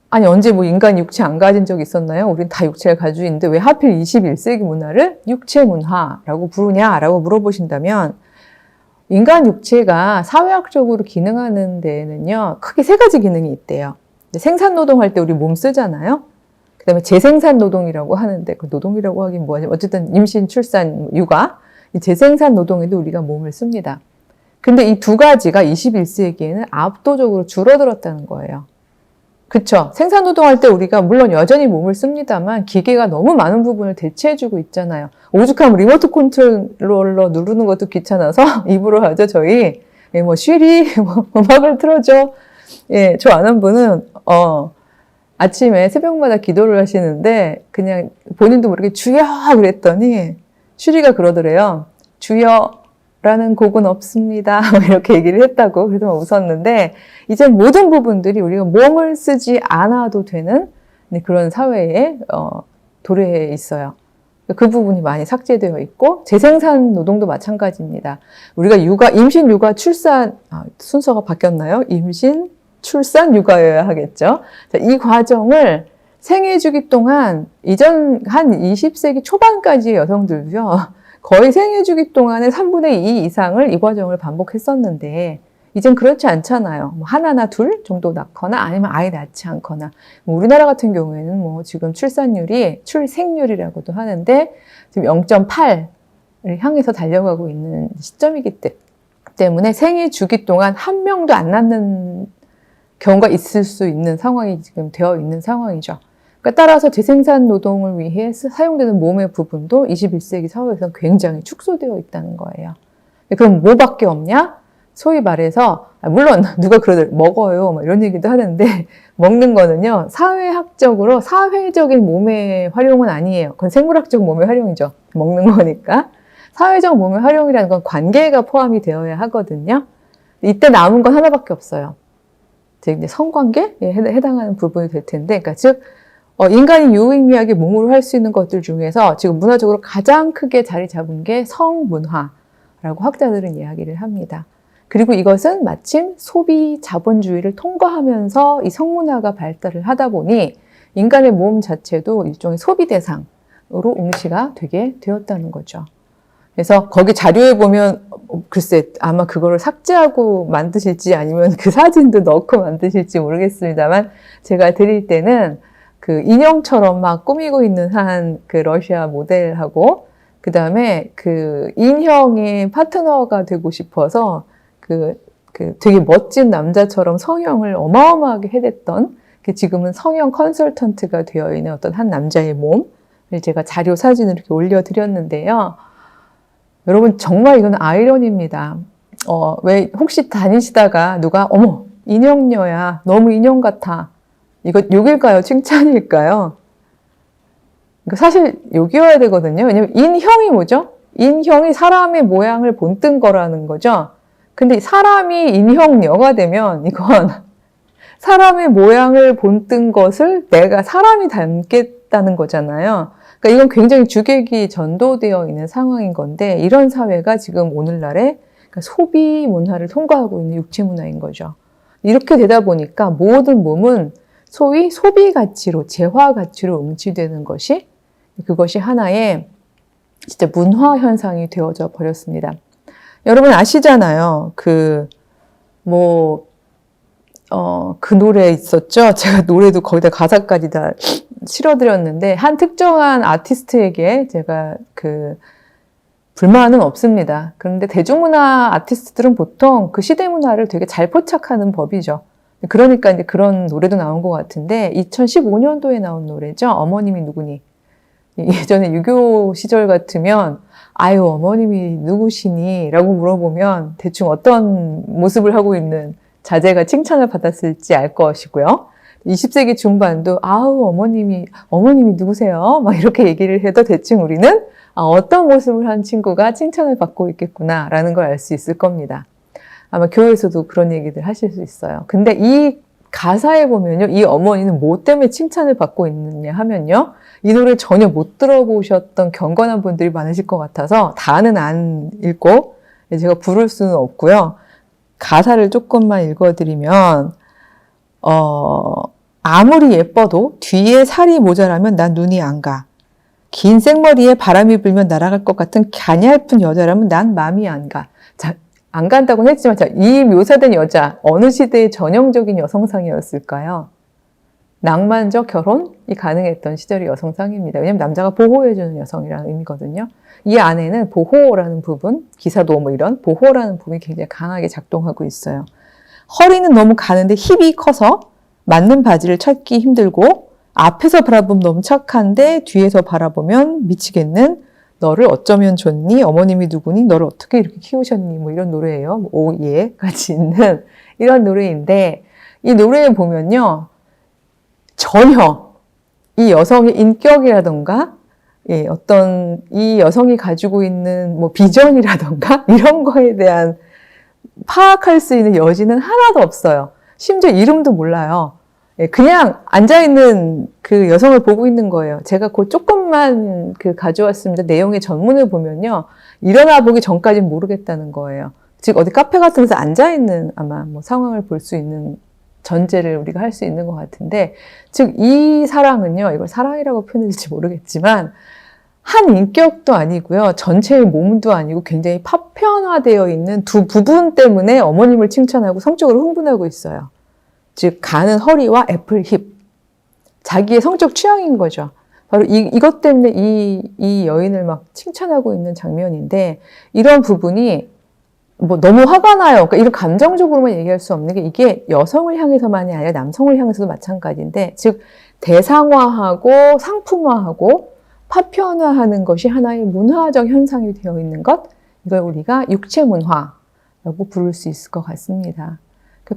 아니, 언제 뭐 인간 육체 안 가진 적 있었나요? 우린 다 육체를 가지고 있는데 왜 하필 21세기 문화를 육체 문화라고 부르냐라고 물어보신다면, 인간 육체가 사회학적으로 기능하는 데에는요, 크게 세 가지 기능이 있대요. 생산 노동할 때 우리 몸 쓰잖아요. 그 다음에 재생산 노동이라고 하는데, 그 노동이라고 하긴 뭐하지? 어쨌든 임신, 출산, 육아, 이 재생산 노동에도 우리가 몸을 씁니다. 근데 이 두 가지가 21세기에는 압도적으로 줄어들었다는 거예요. 그쵸? 생산 노동할 때 우리가 물론 여전히 몸을 씁니다만 기계가 너무 많은 부분을 대체해주고 있잖아요. 오죽하면 리모트 컨트롤러 누르는 것도 귀찮아서 입으로 하죠, 저희. 예, 뭐 쉬리 뭐 음악을 틀어줘. 예, 저 아는 분은 아침에 새벽마다 기도를 하시는데 그냥 본인도 모르게 주여 그랬더니 쉬리가 그러더래요. 주여라는 곡은 없습니다. 이렇게 얘기를 했다고. 그래서 웃었는데 이제 모든 부분들이 우리가 몸을 쓰지 않아도 되는 그런 사회에 도래해 있어요. 그 부분이 많이 삭제되어 있고 재생산 노동도 마찬가지입니다. 우리가 임신, 육아, 출산 순서가 바뀌었나요? 임신, 출산, 육아여야 하겠죠. 자, 이 과정을 생애 주기 동안 이전 한 20세기 초반까지의 여성들도요. 거의 생애 주기 동안의 3분의 2 이상을 이 과정을 반복했었는데 이젠 그렇지 않잖아요. 뭐 하나나 둘 정도 낳거나 아니면 아예 낳지 않거나. 뭐 우리나라 같은 경우에는 뭐 지금 출생률이라고도 하는데 지금 0.8을 향해서 달려가고 있는 시점이기 때문에 생애 주기 동안 한 명도 안 낳는 경우가 있을 수 있는 상황이 지금 되어 있는 상황이죠. 그러니까 따라서 재생산 노동을 위해 사용되는 몸의 부분도 21세기 사회에서 굉장히 축소되어 있다는 거예요. 그럼 뭐밖에 없냐? 소위 말해서 물론 누가 먹어요 뭐 이런 얘기도 하는데 먹는 거는요 사회학적으로 사회적인 몸의 활용은 아니에요. 그건 생물학적 몸의 활용이죠. 먹는 거니까. 사회적 몸의 활용이라는 건 관계가 포함이 되어야 하거든요. 이때 남은 건 하나밖에 없어요. 이제 성관계에 해당하는 부분이 될 텐데, 그러니까 즉 인간이 유의미하게 몸으로 할 수 있는 것들 중에서 지금 문화적으로 가장 크게 자리 잡은 게 성문화라고 학자들은 이야기를 합니다. 그리고 이것은 마침 소비 자본주의를 통과하면서 이 성문화가 발달을 하다 보니 인간의 몸 자체도 일종의 소비 대상으로 응시가 되게 되었다는 거죠. 그래서 거기 자료에 보면 글쎄 아마 그거를 삭제하고 만드실지 아니면 그 사진도 넣고 만드실지 모르겠습니다만 제가 드릴 때는 그 인형처럼 막 꾸미고 있는 한 그 러시아 모델하고 그 다음에 그 인형의 파트너가 되고 싶어서 되게 멋진 남자처럼 성형을 어마어마하게 해댔던 지금은 성형 컨설턴트가 되어 있는 어떤 한 남자의 몸을 제가 자료 사진을 이렇게 올려드렸는데요. 여러분 정말 이건 아이러니입니다. 왜 혹시 다니시다가 누가 어머 인형녀야 너무 인형 같아 이거 욕일까요? 칭찬일까요? 사실 욕이어야 되거든요. 왜냐면 인형이 뭐죠? 인형이 사람의 모양을 본뜬 거라는 거죠. 근데 사람이 인형녀가 되면 이건 사람의 모양을 본뜬 것을 내가 사람이 닮겠다는 거잖아요. 그러니까 이건 굉장히 주객이 전도되어 있는 상황인 건데 이런 사회가 지금 오늘날의 소비 문화를 통과하고 있는 육체 문화인 거죠. 이렇게 되다 보니까 모든 몸은 소위 소비 가치로 재화 가치로 응치되는 것이 그것이 하나의 진짜 문화 현상이 되어져 버렸습니다. 여러분 아시잖아요. 그 노래 있었죠? 제가 노래도 거기다 가사까지 다 실어드렸는데, 한 특정한 아티스트에게 제가 불만은 없습니다. 그런데 대중문화 아티스트들은 보통 그 시대 문화를 되게 잘 포착하는 법이죠. 그러니까 이제 그런 노래도 나온 것 같은데, 2015년도에 나온 노래죠. 어머님이 누구니? 예전에 유교 시절 같으면 아유 어머님이 누구시니? 라고 물어보면 대충 어떤 모습을 하고 있는 자제가 칭찬을 받았을지 알 것이고요. 20세기 중반도 아우 어머님이 누구세요? 막 이렇게 얘기를 해도 대충 우리는 어떤 모습을 한 친구가 칭찬을 받고 있겠구나 라는 걸 알 수 있을 겁니다. 아마 교회에서도 그런 얘기들 하실 수 있어요. 근데 이 가사에 보면요, 이 어머니는 뭐 때문에 칭찬을 받고 있느냐 하면요, 이 노래를 전혀 못 들어보셨던 경건한 분들이 많으실 것 같아서 다는 안 읽고 제가 부를 수는 없고요. 가사를 조금만 읽어드리면 아무리 예뻐도 뒤에 살이 모자라면 난 눈이 안 가. 긴 생머리에 바람이 불면 날아갈 것 같은 가냘픈 여자라면 난 마음이 안 가. 자, 안 간다고는 했지만 자, 이 묘사된 여자 어느 시대의 전형적인 여성상이었을까요? 낭만적 결혼이 가능했던 시절의 여성상입니다. 왜냐하면 남자가 보호해주는 여성이라는 의미거든요. 이 안에는 보호라는 부분, 기사도 뭐 이런 보호라는 부분이 굉장히 강하게 작동하고 있어요. 허리는 너무 가는데 힙이 커서 맞는 바지를 찾기 힘들고 앞에서 바라보면 너무 착한데 뒤에서 바라보면 미치겠는 너를 어쩌면 좋니? 어머님이 누구니? 너를 어떻게 이렇게 키우셨니? 뭐 이런 노래예요. 뭐 오예 같이 있는 이런 노래인데 이 노래에 보면요. 전혀 이 여성의 인격이라던가 예, 어떤 이 여성이 가지고 있는 뭐 비전이라던가 이런 거에 대한 파악할 수 있는 여지는 하나도 없어요. 심지어 이름도 몰라요. 예, 그냥 앉아있는 그 여성을 보고 있는 거예요. 제가 그 조금만 가져왔습니다. 내용의 전문을 보면요. 일어나 보기 전까지는 모르겠다는 거예요. 즉, 어디 카페 같은 데서 앉아있는 아마 뭐 상황을 볼 수 있는 전제를 우리가 할 수 있는 것 같은데, 즉, 이 사랑은요, 이걸 사랑이라고 표현할지 모르겠지만, 한 인격도 아니고요. 전체의 몸도 아니고 굉장히 파편화되어 있는 두 부분 때문에 어머님을 칭찬하고 성적으로 흥분하고 있어요. 즉, 가는 허리와 애플 힙. 자기의 성적 취향인 거죠. 바로 이것 때문에 이 여인을 막 칭찬하고 있는 장면인데, 이런 부분이 뭐 너무 화가 나요. 그러니까 이런 감정적으로만 얘기할 수 없는 게 이게 여성을 향해서만이 아니라 남성을 향해서도 마찬가지인데, 즉, 대상화하고 상품화하고 파편화하는 것이 하나의 문화적 현상이 되어 있는 것, 이걸 우리가 육체 문화라고 부를 수 있을 것 같습니다.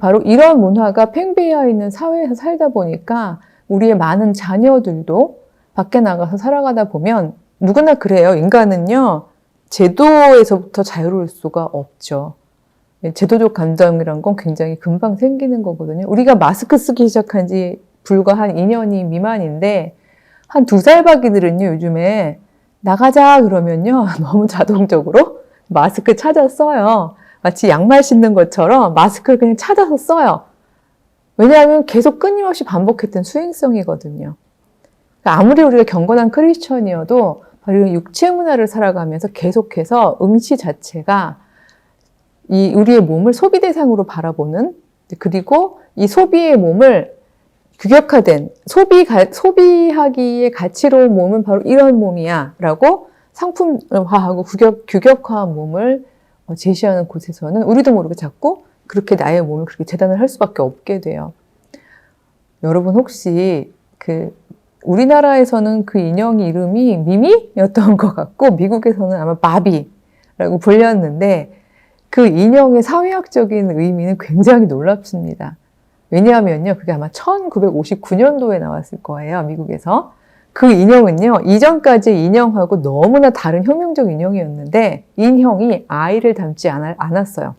바로 이런 문화가 팽배해 있는 사회에서 살다 보니까 우리의 많은 자녀들도 밖에 나가서 살아가다 보면 누구나 그래요. 인간은요, 제도에서부터 자유로울 수가 없죠. 제도적 감정이란 건 굉장히 금방 생기는 거거든요. 우리가 마스크 쓰기 시작한 지 불과 한 2년이 미만인데 한 2살 바기들은요, 요즘에 나가자 그러면요, 너무 자동적으로 마스크 찾아 써요. 마치 양말 신는 것처럼 마스크를 그냥 찾아서 써요. 왜냐하면 계속 끊임없이 반복했던 수행성이거든요. 그러니까 아무리 우리가 경건한 크리스천이어도 바로 육체 문화를 살아가면서 계속해서 응시 자체가 이 우리의 몸을 소비 대상으로 바라보는, 그리고 이 소비의 몸을 규격화된, 소비하기에 가치로운 몸은 바로 이런 몸이야 라고 상품화하고 규격화한 몸을 제시하는 곳에서는 우리도 모르게 자꾸 그렇게 나의 몸을 그렇게 재단을 할 수밖에 없게 돼요. 여러분 혹시 우리나라에서는 그 인형의 이름이 미미였던 것 같고 미국에서는 아마 바비라고 불렸는데 그 인형의 사회학적인 의미는 굉장히 놀랍습니다. 왜냐하면요, 그게 아마 1959년도에 나왔을 거예요, 미국에서. 그 인형은요, 이전까지 인형하고 너무나 다른 혁명적 인형이었는데 인형이 아이를 닮지 않았어요.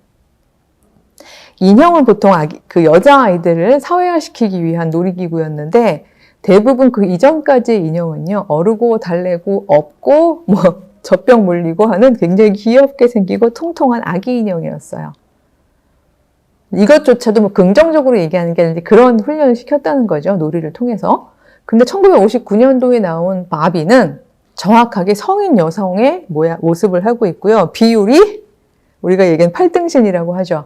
인형은 보통 그 여자아이들을 사회화시키기 위한 놀이기구였는데 대부분 그 이전까지의 인형은요, 어르고 달래고 업고 뭐 젖병 물리고 하는 굉장히 귀엽게 생기고 통통한 아기 인형이었어요. 이것조차도 뭐 긍정적으로 얘기하는 게 아닌데 그런 훈련을 시켰다는 거죠, 놀이를 통해서. 근데 1959년도에 나온 바비는 정확하게 성인 여성의 모습을 하고 있고요. 비율이 우리가 얘기하는 8등신이라고 하죠.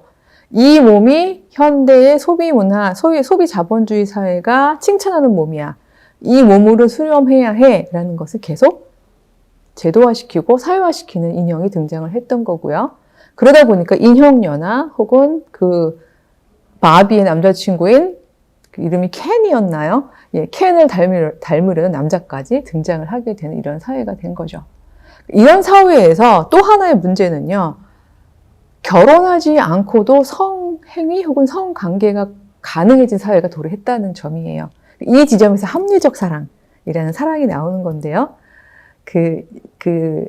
이 몸이 현대의 소비 문화, 소비 자본주의 사회가 칭찬하는 몸이야. 이 몸으로 수렴해야 해 라는 것을 계속 제도화시키고 사회화시키는 인형이 등장을 했던 거고요. 그러다 보니까 인형녀나 혹은 그 바비의 남자친구인 그 이름이 켄이었나요? 예, 켄을 닮으려는 남자까지 등장을 하게 되는 이런 사회가 된 거죠. 이런 사회에서 또 하나의 문제는요, 결혼하지 않고도 성행위 혹은 성관계가 가능해진 사회가 도래했다는 점이에요. 이 지점에서 합리적 사랑이라는 사랑이 나오는 건데요.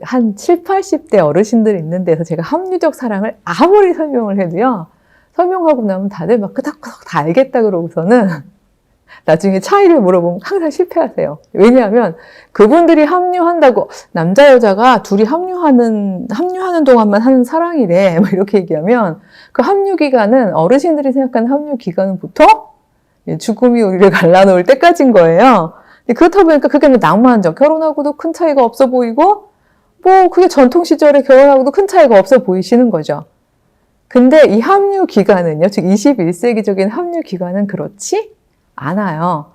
한 7, 80대 어르신들 있는 데서 제가 합리적 사랑을 아무리 설명을 해도요, 설명하고 나면 다들 막 끄덕끄덕 다 알겠다 그러고서는 나중에 차이를 물어보면 항상 실패하세요. 왜냐하면 그분들이 합류한다고, 남자 여자가 둘이 합류하는 동안만 하는 사랑이래 뭐 이렇게 얘기하면 그 합류 기간은, 어르신들이 생각하는 합류 기간은 보통 죽음이 우리를 갈라놓을 때까지인 거예요. 그렇다 보니까 그게 낭만적, 결혼하고도 큰 차이가 없어 보이고 뭐 그게 전통 시절에 결혼하고도 큰 차이가 없어 보이시는 거죠. 근데 이 합류 기간은요, 즉 21세기적인 합류 기간은 그렇지 않아요.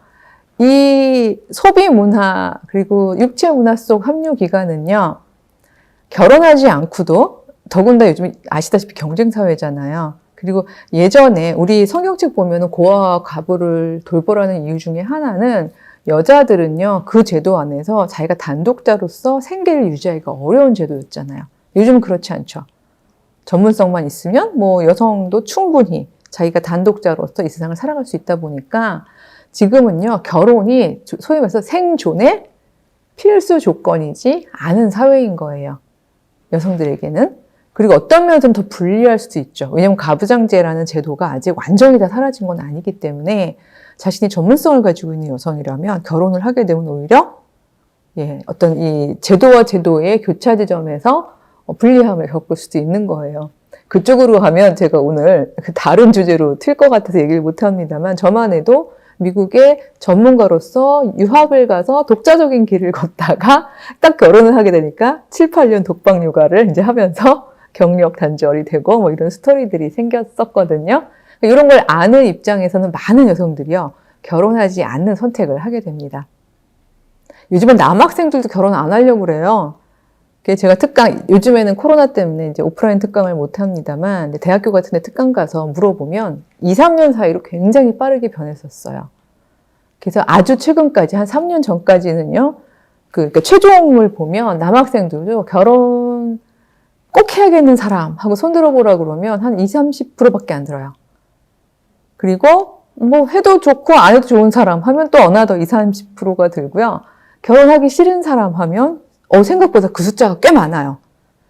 이 소비 문화 그리고 육체 문화 속 합류 기간은요, 결혼하지 않고도, 더군다나 요즘 아시다시피 경쟁 사회잖아요. 그리고 예전에 우리 성경책 보면은 고아와 과부를 돌보라는 이유 중에 하나는 여자들은요, 그 제도 안에서 자기가 단독자로서 생계를 유지하기가 어려운 제도였잖아요. 요즘은 그렇지 않죠. 전문성만 있으면 뭐 여성도 충분히 자기가 단독자로서 이 세상을 살아갈 수 있다 보니까 지금은요, 결혼이 소위 말해서 생존의 필수 조건이지 않은 사회인 거예요. 여성들에게는. 그리고 어떤 면에서는 더 불리할 수도 있죠. 왜냐하면 가부장제라는 제도가 아직 완전히 다 사라진 건 아니기 때문에 자신이 전문성을 가지고 있는 여성이라면 결혼을 하게 되면 오히려 어떤 이 제도와 제도의 교차 지점에서 불리함을 겪을 수도 있는 거예요. 그쪽으로 가면 제가 오늘 다른 주제로 튈 것 같아서 얘기를 못 합니다만 저만 해도 미국의 전문가로서 유학을 가서 독자적인 길을 걷다가 딱 결혼을 하게 되니까 7, 8년 독박 육아를 이제 하면서 경력 단절이 되고 뭐 이런 스토리들이 생겼었거든요. 이런 걸 아는 입장에서는 많은 여성들이요, 결혼하지 않는 선택을 하게 됩니다. 요즘은 남학생들도 결혼 안 하려고 그래요. 제가 특강, 요즘에는 코로나 때문에 이제 오프라인 특강을 못 합니다만, 대학교 같은 데 특강 가서 물어보면 2, 3년 사이로 굉장히 빠르게 변했었어요. 그래서 아주 최근까지, 한 3년 전까지는요, 그러니까 최종을 보면 남학생들도 결혼 꼭 해야겠는 사람 하고 손 들어보라 그러면 한 20, 30%밖에 안 들어요. 그리고 뭐 해도 좋고 안 해도 좋은 사람 하면 또 어나더 20, 30%가 들고요. 결혼하기 싫은 사람 하면 생각보다 그 숫자가 꽤 많아요.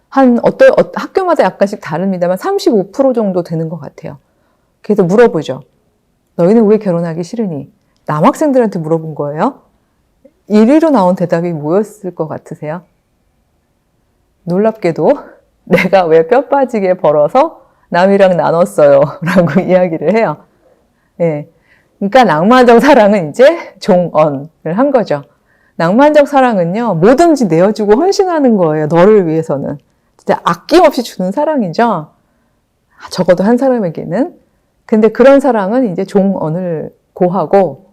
학교마다 약간씩 다릅니다만 35% 정도 되는 것 같아요. 그래서 물어보죠. 너희는 왜 결혼하기 싫으니? 남학생들한테 물어본 거예요. 1위로 나온 대답이 뭐였을 것 같으세요? 놀랍게도 내가 왜 뼈 빠지게 벌어서 남이랑 나눴어요 라고 이야기를 해요. 그러니까 낭만적 사랑은 이제 종언을 한 거죠. 낭만적 사랑은요, 뭐든지 내어주고 헌신하는 거예요. 너를 위해서는. 진짜 아낌없이 주는 사랑이죠. 적어도 한 사람에게는. 근데 그런 사랑은 이제 종언을 고하고,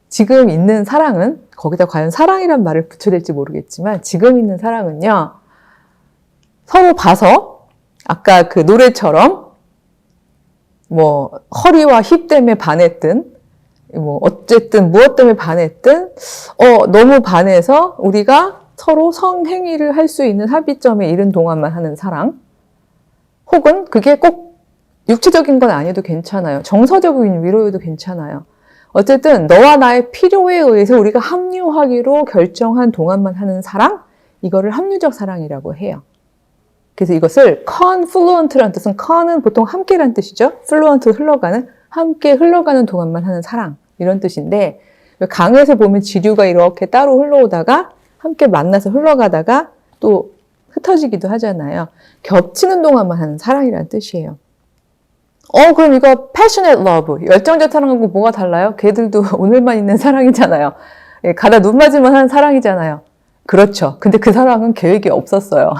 지금 있는 사랑은, 거기다 과연 사랑이란 말을 붙여야 될지 모르겠지만, 지금 있는 사랑은요, 서로 봐서, 아까 그 노래처럼, 뭐, 허리와 힙 때문에 반했든, 뭐, 어쨌든, 무엇 때문에 반했든, 너무 반해서 우리가 서로 성행위를 할 수 있는 합의점에 이른 동안만 하는 사랑. 혹은 그게 꼭 육체적인 건 아니어도 괜찮아요. 정서적인 위로여도 괜찮아요. 어쨌든, 너와 나의 필요에 의해서 우리가 합류하기로 결정한 동안만 하는 사랑? 이거를 합리적 사랑이라고 해요. 그래서 이것을 confluent라는 뜻은, con은 보통 함께란 뜻이죠. fluent 흘러가는, 함께 흘러가는 동안만 하는 사랑, 이런 뜻인데, 강에서 보면 지류가 이렇게 따로 흘러오다가 함께 만나서 흘러가다가 또 흩어지기도 하잖아요. 겹치는 동안만 하는 사랑이라는 뜻이에요. 그럼 이거 passionate love, 열정적 사랑하고 뭐가 달라요? 걔들도 오늘만 있는 사랑이잖아요. 가다 눈 맞으면 하는 사랑이잖아요. 그렇죠. 근데 그 사랑은 계획이 없었어요.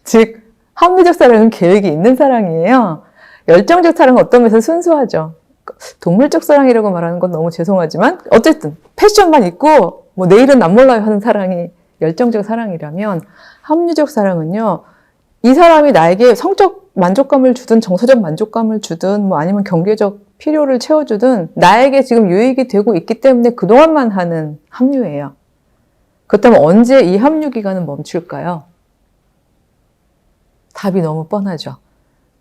즉, 합리적 사랑은 계획이 있는 사랑이에요. 열정적 사랑은 어떤 면에서 순수하죠. 동물적 사랑이라고 말하는 건 너무 죄송하지만 어쨌든 패션만 있고 뭐 내일은 안 몰라요 하는 사랑이 열정적 사랑이라면, 합리적 사랑은요, 이 사람이 나에게 성적 만족감을 주든 정서적 만족감을 주든 뭐 아니면 경제적 필요를 채워주든 나에게 지금 유익이 되고 있기 때문에 그동안만 하는 합류예요. 그렇다면 언제 이 합류 기간은 멈출까요? 답이 너무 뻔하죠.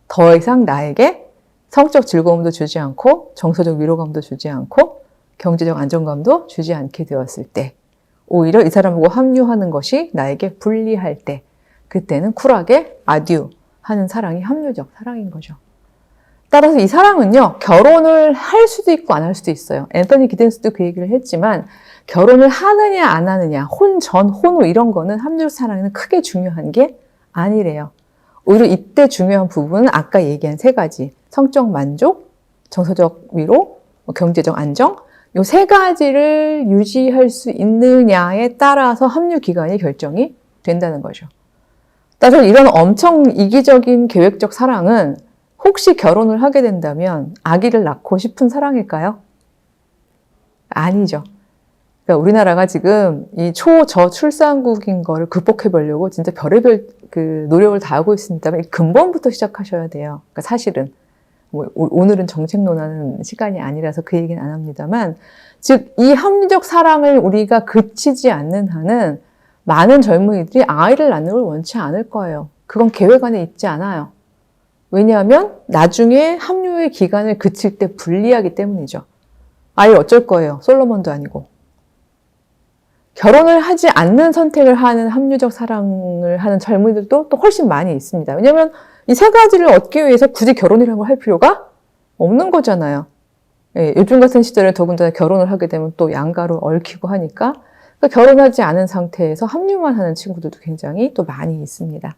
더 이상 나에게 성적 즐거움도 주지 않고 정서적 위로감도 주지 않고 경제적 안정감도 주지 않게 되었을 때, 오히려 이 사람하고 합류하는 것이 나에게 불리할 때, 그때는 쿨하게 아듀 하는 사랑이 합리적 사랑인 거죠. 따라서 이 사랑은요, 결혼을 할 수도 있고 안 할 수도 있어요. 앤서니 기든스도 그 얘기를 했지만, 결혼을 하느냐 안 하느냐, 혼 전, 혼 후 이런 거는 합리적 사랑에는 크게 중요한 게 아니래요. 오히려 이때 중요한 부분은 아까 얘기한 세 가지, 성적 만족, 정서적 위로, 경제적 안정, 이 세 가지를 유지할 수 있느냐에 따라서 합류 기간이 결정이 된다는 거죠. 따라서 이런 엄청 이기적인 계획적 사랑은 혹시 결혼을 하게 된다면 아기를 낳고 싶은 사랑일까요? 아니죠. 그러니까 우리나라가 지금 이 초저출산국인 거를 극복해 보려고 진짜 별의별 그 노력을 다하고 있습니다만 근본부터 시작하셔야 돼요. 그러니까 사실은 뭐 오늘은 정책 논하는 시간이 아니라서 그 얘기는 안 합니다만, 즉 이 합리적 사랑을 우리가 그치지 않는 한은 많은 젊은이들이 아이를 낳는 걸 원치 않을 거예요. 그건 계획 안에 있지 않아요. 왜냐하면 나중에 합류의 기간을 그칠 때 불리하기 때문이죠. 아이 어쩔 거예요. 솔로몬도 아니고. 결혼을 하지 않는 선택을 하는 합리적 사랑을 하는 젊은이들도 또 훨씬 많이 있습니다. 왜냐하면 이 세 가지를 얻기 위해서 굳이 결혼이라는 걸 할 필요가 없는 거잖아요. 예, 요즘 같은 시절에 더군다나 결혼을 하게 되면 또 양가로 얽히고 하니까, 그러니까 결혼하지 않은 상태에서 합류만 하는 친구들도 굉장히 또 많이 있습니다.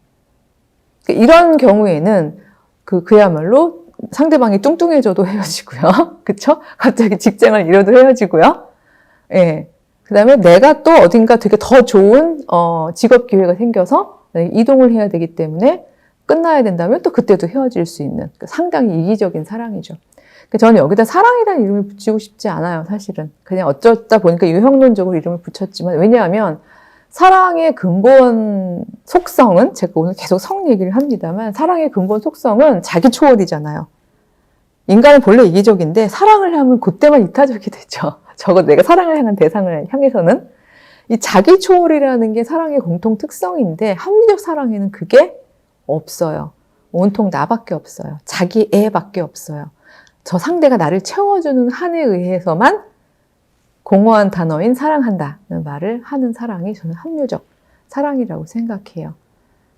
그러니까 이런 경우에는 그야말로 상대방이 뚱뚱해져도 헤어지고요. 그쵸? 갑자기 직장을 잃어도 헤어지고요. 예. 그 다음에 내가 또 어딘가 되게 더 좋은, 직업 기회가 생겨서 이동을 해야 되기 때문에 끝나야 된다면 또 그때도 헤어질 수 있는 상당히 이기적인 사랑이죠. 저는 여기다 사랑이라는 이름을 붙이고 싶지 않아요, 사실은. 그냥 어쩌다 보니까 유형론적으로 이름을 붙였지만, 왜냐하면 사랑의 근본 속성은, 제가 오늘 계속 성 얘기를 합니다만, 사랑의 근본 속성은 자기 초월이잖아요. 인간은 본래 이기적인데 사랑을 하면 그때만 이타적이 되죠. 적어도 내가 사랑을 향한 대상을 향해서는. 이 자기 초월이라는 게 사랑의 공통 특성인데 합리적 사랑에는 그게 없어요. 온통 나밖에 없어요. 자기 애밖에 없어요. 저 상대가 나를 채워주는 한에 의해서만 공허한 단어인 사랑한다는 말을 하는 사랑이 저는 합리적 사랑이라고 생각해요.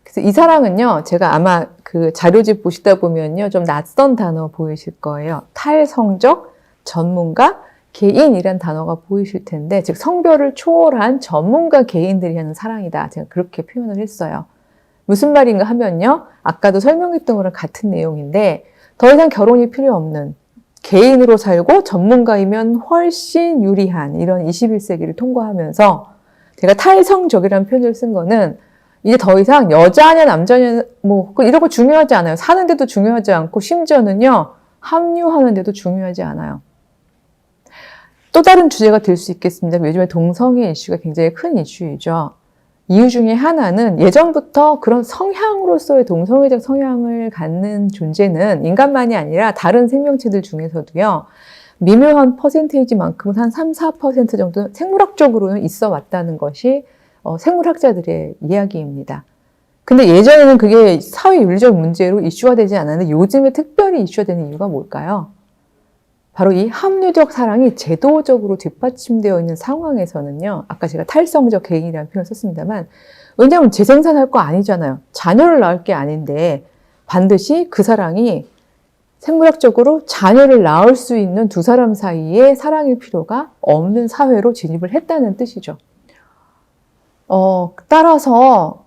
그래서 이 사랑은요, 제가 아마 그 자료집 보시다 보면요, 좀 낯선 단어 보이실 거예요. 탈성적, 전문가, 개인이란 단어가 보이실 텐데, 즉 성별을 초월한 전문가 개인들이 하는 사랑이다. 제가 그렇게 표현을 했어요. 무슨 말인가 하면요, 아까도 설명했던 거랑 같은 내용인데, 더 이상 결혼이 필요 없는, 개인으로 살고 전문가이면 훨씬 유리한 이런 21세기를 통과하면서, 제가 탈성적이라는 표현을 쓴 거는 이제 더 이상 여자냐 남자냐 뭐 이런 거 중요하지 않아요. 사는데도 중요하지 않고 심지어는요, 합류하는데도 중요하지 않아요. 또 다른 주제가 될 수 있겠습니다. 요즘에 동성애 이슈가 굉장히 큰 이슈이죠. 이유 중에 하나는 예전부터 그런 성향으로서의 동성애적 성향을 갖는 존재는 인간만이 아니라 다른 생명체들 중에서도요, 미묘한 퍼센테이지만큼은 한 3, 4% 정도 생물학적으로는 있어 왔다는 것이 생물학자들의 이야기입니다. 근데 예전에는 그게 사회윤리적 문제로 이슈가 되지 않았는데 요즘에 특별히 이슈가 되는 이유가 뭘까요? 바로 이 합리적 사랑이 제도적으로 뒷받침되어 있는 상황에서는요, 아까 제가 탈성적 개인이라는 표현을 썼습니다만, 왜냐하면 재생산할 거 아니잖아요. 자녀를 낳을 게 아닌데 반드시 그 사랑이 생물학적으로 자녀를 낳을 수 있는 두 사람 사이에 사랑일 필요가 없는 사회로 진입을 했다는 뜻이죠. 따라서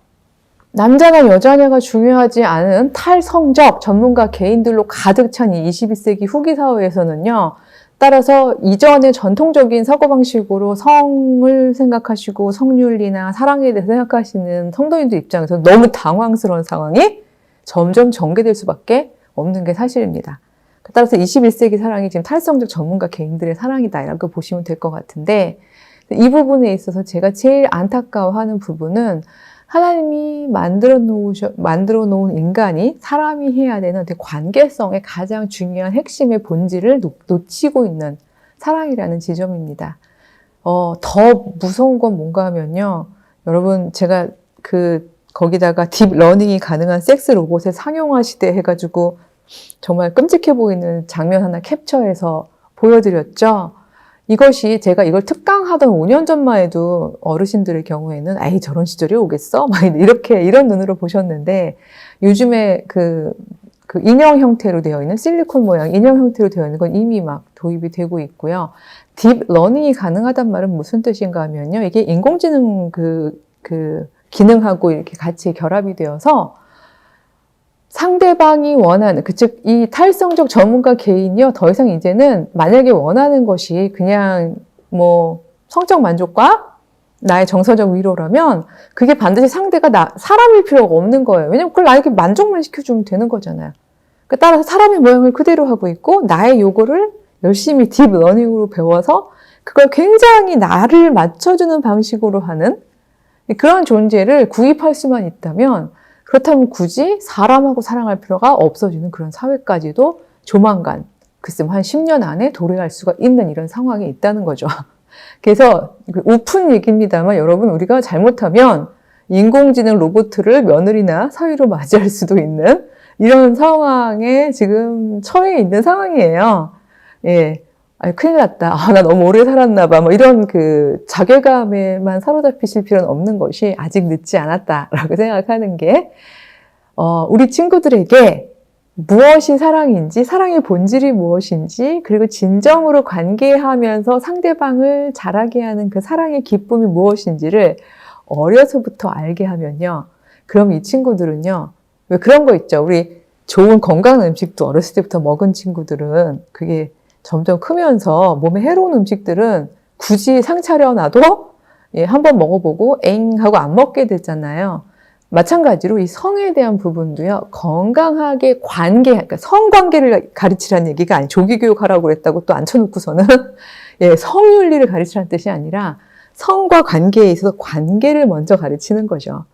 남자나 여자냐가 중요하지 않은 탈성적 전문가 개인들로 가득 찬 이 21세기 후기 사회에서는요, 따라서 이전의 전통적인 사고방식으로 성을 생각하시고 성윤리나 사랑에 대해서 생각하시는 성도님들 입장에서 너무 당황스러운 상황이 점점 전개될 수밖에 없는 게 사실입니다. 따라서 21세기 사랑이 지금 탈성적 전문가 개인들의 사랑이다 이라고 보시면 될 것 같은데, 이 부분에 있어서 제가 제일 안타까워하는 부분은 하나님이 만들어 놓은 인간이, 사람이 해야 되는 관계성의 가장 중요한 핵심의 본질을 놓치고 있는 사랑이라는 지점입니다. 더 무서운 건 뭔가 하면요, 여러분, 제가 거기다가 딥러닝이 가능한 섹스 로봇의 상용화 시대 해가지고 정말 끔찍해 보이는 장면 하나 캡처해서 보여드렸죠. 이것이 제가 이걸 특강하던 5년 전만 해도 어르신들의 경우에는 에이 저런 시절이 오겠어? 막 이런 눈으로 보셨는데, 요즘에 그 인형 형태로 되어 있는 실리콘 모양 인형 형태로 되어 있는 건 이미 막 도입이 되고 있고요. 딥러닝이 가능하단 말은 무슨 뜻인가 하면요, 이게 인공지능 기능하고 이렇게 같이 결합이 되어서 상대방이 원하는, 즉 이 탈성적 전문가 개인이요, 더 이상 이제는 만약에 원하는 것이 그냥 뭐 성적 만족과 나의 정서적 위로라면 그게 반드시 상대가 사람일 필요가 없는 거예요. 왜냐면 그걸 나에게 만족만 시켜주면 되는 거잖아요. 따라서 사람의 모양을 그대로 하고 있고 나의 요구를 열심히 딥러닝으로 배워서 그걸 굉장히 나를 맞춰주는 방식으로 하는 그런 존재를 구입할 수만 있다면, 그렇다면 굳이 사람하고 사랑할 필요가 없어지는 그런 사회까지도 조만간, 글쎄 한 10년 안에 도래할 수가 있는 이런 상황이 있다는 거죠. 그래서 우픈 얘기입니다만 여러분, 우리가 잘못하면 인공지능 로봇을 며느리나 사위로 맞이할 수도 있는 이런 상황에 지금 처해 있는 상황이에요. 예. 아니, 큰일 났다. 나 너무 오래 살았나 봐. 뭐 이런 자괴감에만 사로잡히실 필요는 없는 것이 아직 늦지 않았다라고 생각하는 게, 우리 친구들에게 무엇이 사랑인지, 사랑의 본질이 무엇인지, 그리고 진정으로 관계하면서 상대방을 자라게 하는 그 사랑의 기쁨이 무엇인지를 어려서부터 알게 하면요. 그럼 이 친구들은요, 왜 그런 거 있죠. 우리 좋은 건강한 음식도 어렸을 때부터 먹은 친구들은 그게 점점 크면서 몸에 해로운 음식들은 굳이 상 차려놔도 한번 먹어보고 엥 하고 안 먹게 되잖아요. 마찬가지로 이 성에 대한 부분도요. 건강하게 그러니까 성관계를 가르치라는 얘기가 아니에요. 조기교육하라고 그랬다고 또 앉혀놓고서는 성윤리를 가르치라는 뜻이 아니라 성과 관계에 있어서 관계를 먼저 가르치는 거죠.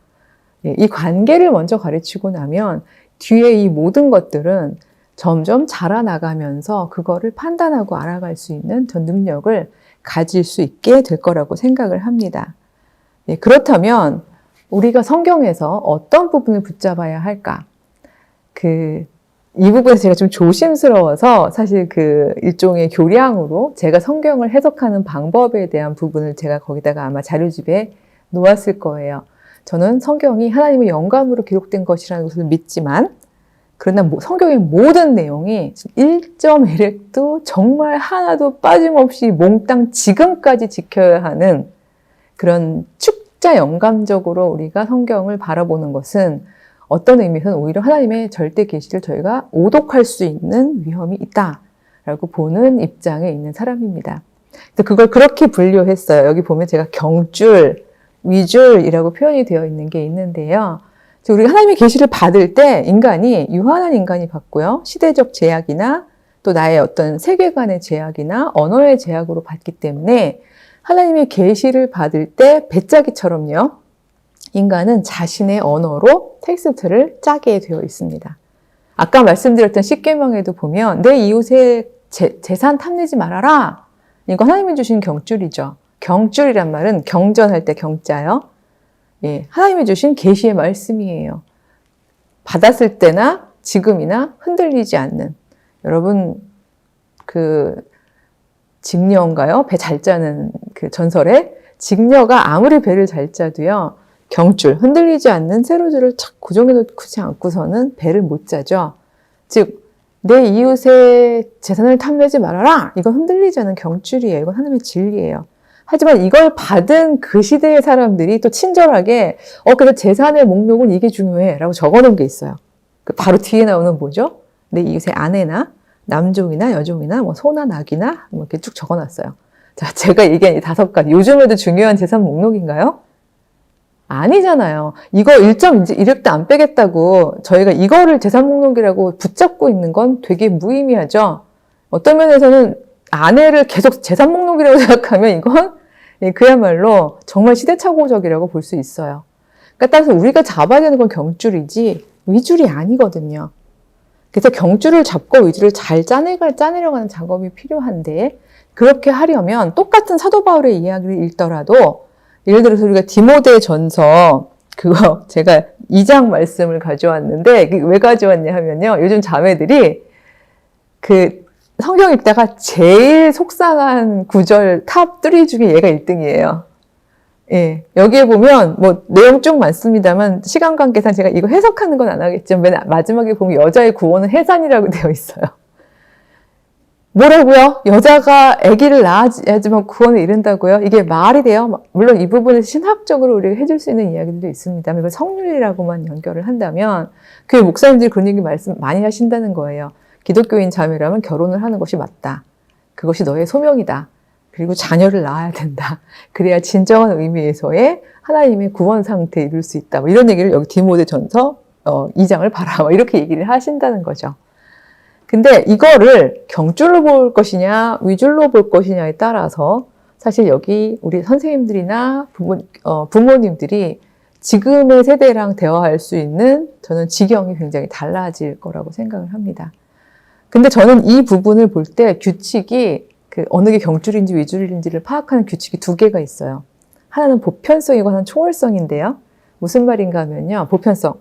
이 관계를 먼저 가르치고 나면 뒤에 이 모든 것들은 점점 자라나가면서 그거를 판단하고 알아갈 수 있는 전 능력을 가질 수 있게 될 거라고 생각을 합니다. 그렇다면 우리가 성경에서 어떤 부분을 붙잡아야 할까? 이 부분에서 제가 좀 조심스러워서 사실 일종의 교량으로 제가 성경을 해석하는 방법에 대한 부분을 제가 거기다가 아마 자료집에 놓았을 거예요. 저는 성경이 하나님의 영감으로 기록된 것이라는 것을 믿지만, 그러나 성경의 모든 내용이 1.1획도 정말 하나도 빠짐없이 몽땅 지금까지 지켜야 하는 그런 축자 영감적으로 우리가 성경을 바라보는 것은 어떤 의미에서는 오히려 하나님의 절대 계시를 저희가 오독할 수 있는 위험이 있다라고 보는 입장에 있는 사람입니다. 그걸 그렇게 분류했어요. 여기 보면 제가 경줄, 위줄이라고 표현이 되어 있는 게 있는데요. 우리가 하나님의 계시를 받을 때 인간이 유한한 인간이 받고요. 시대적 제약이나 또 나의 어떤 세계관의 제약이나 언어의 제약으로 받기 때문에 하나님의 계시를 받을 때 배짜기처럼요. 인간은 자신의 언어로 텍스트를 짜게 되어 있습니다. 아까 말씀드렸던 십계명에도 보면 내 이웃의 재산 탐내지 말아라. 이거 하나님이 주신 경줄이죠. 경줄이란 말은 경전할 때 경자요. 하나님이 주신 계시의 말씀이에요. 받았을 때나 지금이나 흔들리지 않는. 여러분 직녀인가요? 배 잘 짜는 전설에 직녀가 아무리 배를 잘 짜도요. 경줄, 흔들리지 않는 세로줄을 착 고정해 놓지 않고서는 배를 못 짜죠. 즉, 내 이웃의 재산을 탐내지 말아라. 이건 흔들리지 않는 경줄이에요. 이건 하나님의 진리예요. 하지만 이걸 받은 그 시대의 사람들이 또 친절하게 그래서 재산의 목록은 이게 중요해 라고 적어놓은 게 있어요. 바로 뒤에 나오는 뭐죠? 내 이웃의 아내나 남종이나 여종이나 뭐 소나 낙이나 뭐 이렇게 쭉 적어놨어요. 자, 제가 얘기한 이 5가지 요즘에도 중요한 재산 목록인가요? 아니잖아요. 이거 1.1획도 안 빼겠다고 저희가 이거를 재산 목록이라고 붙잡고 있는 건 되게 무의미하죠. 어떤 면에서는 아내를 계속 재산 목록이라고 생각하면 이건 그야말로 정말 시대착오적이라고 볼 수 있어요. 그러니까 따라서 우리가 잡아야 되는 건 경줄이지 위줄이 아니거든요. 그래서 경줄을 잡고 위줄을 잘 짜내려가는 작업이 필요한데, 그렇게 하려면 똑같은 사도 바울의 이야기를 읽더라도 예를 들어서 우리가 디모데 전서 그거 제가 2장 말씀을 가져왔는데 왜 가져왔냐 하면요. 요즘 자매들이 성경 읽다가 제일 속상한 구절 탑3 중에 얘가 1등이에요. 여기에 보면 뭐 내용 쭉 많습니다만 시간 관계상 제가 이거 해석하는 건 안 하겠지만 맨 마지막에 보면 여자의 구원은 해산이라고 되어 있어요. 뭐라고요? 여자가 아기를 낳아야지만 구원을 이룬다고요? 이게 말이 돼요? 물론 이 부분에서 신학적으로 우리가 해줄 수 있는 이야기들도 있습니다. 이걸 성윤리라고만 연결을 한다면 교회 목사님들이 그런 얘기 말씀 많이 하신다는 거예요. 기독교인 자매라면 결혼을 하는 것이 맞다. 그것이 너의 소명이다. 그리고 자녀를 낳아야 된다. 그래야 진정한 의미에서의 하나님의 구원 상태에 이룰 수 있다. 뭐 이런 얘기를 여기 디모데 전서 2장을 봐라. 뭐 이렇게 얘기를 하신다는 거죠. 근데 이거를 경줄로 볼 것이냐 위줄로 볼 것이냐에 따라서 사실 여기 우리 선생님들이나 부모님들이 지금의 세대랑 대화할 수 있는 저는 지경이 굉장히 달라질 거라고 생각을 합니다. 근데 저는 이 부분을 볼 때 규칙이 그 어느 게 경줄인지 위줄인지를 파악하는 규칙이 두 개가 있어요. 하나는 보편성이고 하나는 초월성인데요. 무슨 말인가 하면요. 보편성.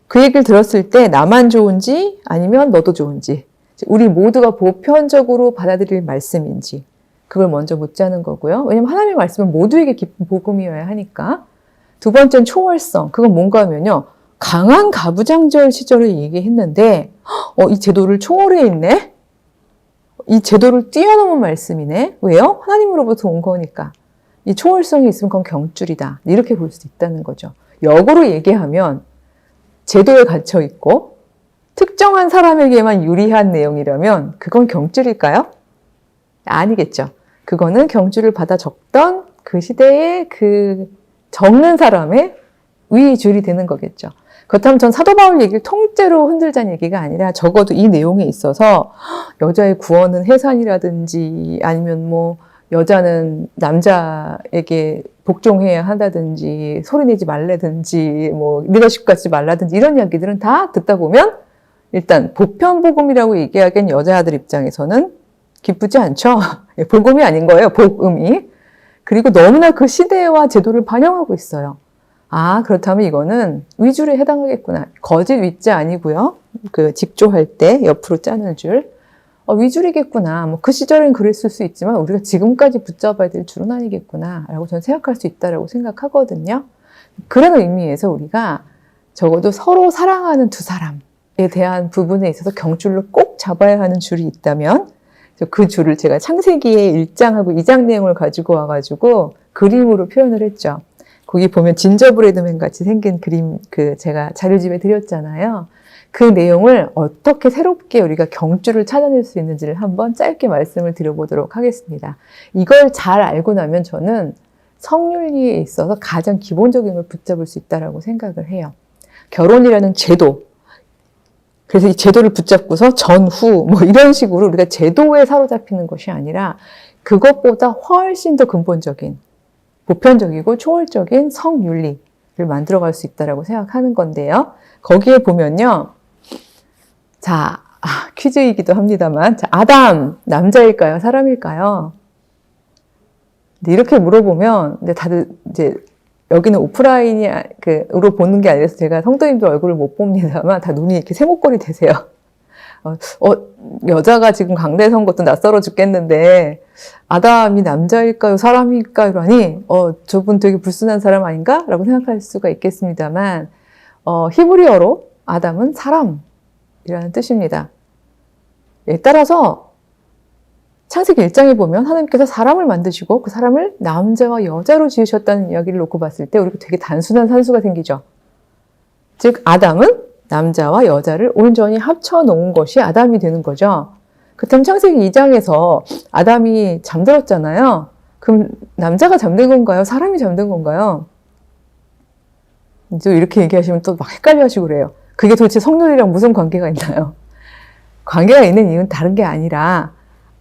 그 얘기를 들었을 때 나만 좋은지 아니면 너도 좋은지, 우리 모두가 보편적으로 받아들일 말씀인지, 그걸 먼저 묻자는 거고요. 왜냐면 하나님의 말씀은 모두에게 기쁜 복음이어야 하니까. 두 번째는 초월성. 그건 뭔가 하면요. 강한 가부장제월 시절을 얘기했는데 이 제도를 초월해 있네? 이 제도를 뛰어넘은 말씀이네? 왜요? 하나님으로부터 온 거니까. 이 초월성이 있으면 그건 경줄이다. 이렇게 볼 수 있다는 거죠. 역으로 얘기하면 제도에 갇혀 있고 특정한 사람에게만 유리한 내용이라면 그건 경줄일까요? 아니겠죠. 그거는 경줄을 받아 적던 그 시대의 그 적는 사람의 위줄이 되는 거겠죠. 그렇다면 전 사도 바울 얘기를 통째로 흔들자는 얘기가 아니라 적어도 이 내용에 있어서 여자의 구원은 해산이라든지 아니면 뭐 여자는 남자에게 복종해야 한다든지 소리내지 말라든지 뭐 리더십 갖지 말라든지 이런 이야기들은 다 듣다 보면 일단 보편복음이라고 얘기하기엔 여자들 입장에서는 기쁘지 않죠. 복음이 아닌 거예요. 복음이. 그리고 너무나 그 시대와 제도를 반영하고 있어요. 아, 그렇다면 이거는 위줄에 해당하겠구나. 거짓 위자 아니고요. 그 직조할 때 옆으로 짜는 줄. 위줄이겠구나. 뭐 그 시절엔 그랬을 수 있지만 우리가 지금까지 붙잡아야 될 줄은 아니겠구나. 라고 저는 생각할 수 있다라고 생각하거든요. 그런 의미에서 우리가 적어도 서로 사랑하는 두 사람에 대한 부분에 있어서 경줄로 꼭 잡아야 하는 줄이 있다면 그 줄을 제가 창세기의 1장하고 2장 내용을 가지고 와가지고 그림으로 표현을 했죠. 거기 보면 진저브레드맨 같이 생긴 그림 제가 자료집에 드렸잖아요. 그 내용을 어떻게 새롭게 우리가 경줄을 찾아낼 수 있는지를 한번 짧게 말씀을 드려보도록 하겠습니다. 이걸 잘 알고 나면 저는 성윤리에 있어서 가장 기본적인 걸 붙잡을 수 있다고 생각을 해요. 결혼이라는 제도, 그래서 이 제도를 붙잡고서 전후 뭐 이런 식으로 우리가 제도에 사로잡히는 것이 아니라 그것보다 훨씬 더 근본적인 보편적이고 초월적인 성윤리를 만들어갈 수 있다고 생각하는 건데요. 거기에 보면요. 자, 퀴즈이기도 합니다만, 자, 아담, 남자일까요? 사람일까요? 이렇게 물어보면, 근데 다들 이제 여기는 오프라인으로 보는 게 아니라서 제가 성도님들 얼굴을 못 봅니다만, 다 눈이 이렇게 세모꼴이 되세요. 여자가 지금 강대 선 것도 낯설어 죽겠는데, 아담이 남자일까요? 사람일까요? 라니, 저분 되게 불순한 사람 아닌가? 라고 생각할 수가 있겠습니다만, 히브리어로 아담은 사람이라는 뜻입니다. 예, 따라서 창세기 1장에 보면 하나님께서 사람을 만드시고 그 사람을 남자와 여자로 지으셨다는 이야기를 놓고 봤을 때 우리가 되게 단순한 산수가 생기죠. 즉 아담은 남자와 여자를 온전히 합쳐 놓은 것이 아담이 되는 거죠. 그렇다면 창세기 2장에서 아담이 잠들었잖아요. 그럼 남자가 잠든 건가요? 사람이 잠든 건가요? 이제 이렇게 얘기하시면 또 막 헷갈려 하시고 그래요. 그게 도대체 성륜이랑 무슨 관계가 있나요? 관계가 있는 이유는 다른 게 아니라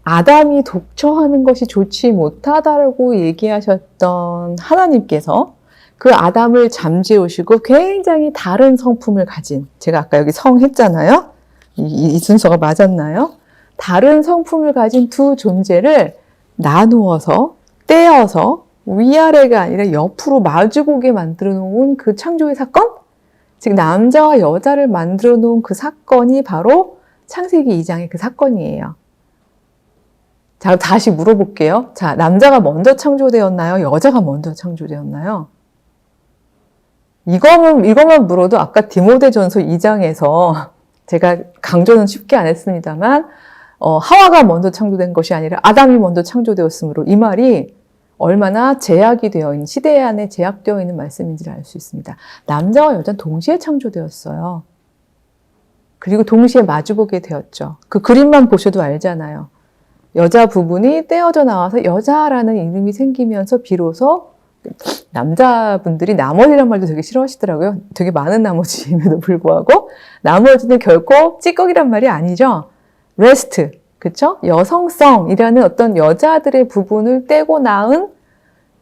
아담이 독처하는 것이 좋지 못하다라고 얘기하셨던 하나님께서 그 아담을 잠재우시고 굉장히 다른 성품을 가진, 제가 아까 여기 성 했잖아요. 이 순서가 맞았나요? 다른 성품을 가진 두 존재를 나누어서 떼어서 위아래가 아니라 옆으로 마주보게 만들어 놓은 그 창조의 사건? 즉 남자와 여자를 만들어 놓은 그 사건이 바로 창세기 2장의 그 사건이에요. 자, 다시 물어볼게요. 자, 남자가 먼저 창조되었나요? 여자가 먼저 창조되었나요? 이것만 물어도 아까 디모데전서 2장에서 제가 강조는 쉽게 안 했습니다만 하와가 먼저 창조된 것이 아니라 아담이 먼저 창조되었으므로 이 말이 얼마나 제약이 되어 있는, 시대 안에 제약되어 있는 말씀인지를 알 수 있습니다. 남자와 여자는 동시에 창조되었어요. 그리고 동시에 마주보게 되었죠. 그 그림만 보셔도 알잖아요. 여자 부분이 떼어져 나와서 여자라는 이름이 생기면서 비로소 남자분들이 나머지란 말도 되게 싫어하시더라고요. 되게 많은 나머지임에도 불구하고 나머지는 결코 찌꺼기란 말이 아니죠. 레스트, 그쵸? 여성성이라는 어떤 여자들의 부분을 떼고 낳은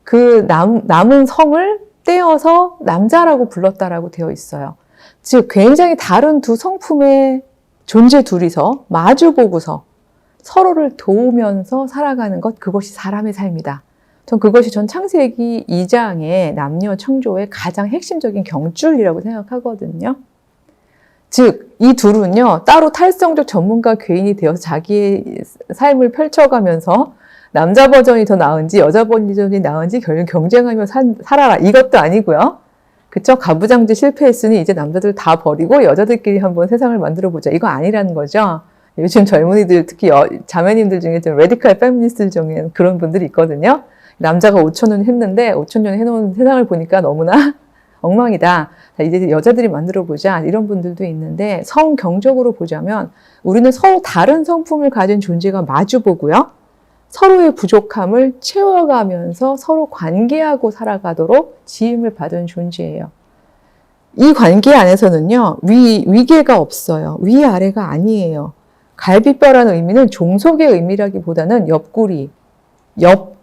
그 남은 성을 떼어서 남자라고 불렀다라고 되어 있어요. 즉 굉장히 다른 두 성품의 존재 둘이서 마주보고서 서로를 도우면서 살아가는 것, 그것이 사람의 삶이다. 그것이 전 창세기 2장의 남녀 창조의 가장 핵심적인 경줄이라고 생각하거든요. 즉, 이 둘은요, 따로 탈성적 전문가 괴인이 되어서 자기의 삶을 펼쳐가면서 남자 버전이 더 나은지 여자 버전이 나은지 결국 경쟁하며 살아라. 이것도 아니고요. 그쵸? 가부장제 실패했으니 이제 남자들 다 버리고 여자들끼리 한번 세상을 만들어 보자. 이거 아니라는 거죠. 요즘 젊은이들, 특히 자매님들 중에 좀 레디컬 페미니스트 중에 그런 분들이 있거든요. 남자가 5,000년 했는데 5,000년 해놓은 세상을 보니까 너무나 엉망이다. 이제 여자들이 만들어 보자. 이런 분들도 있는데 성경적으로 보자면 우리는 서로 다른 성품을 가진 존재가 마주보고요. 서로의 부족함을 채워가면서 서로 관계하고 살아가도록 지음을 받은 존재예요. 이 관계 안에서는요, 위계가 없어요. 위아래가 아니에요. 갈비뼈라는 의미는 종속의 의미라기보다는 옆구리,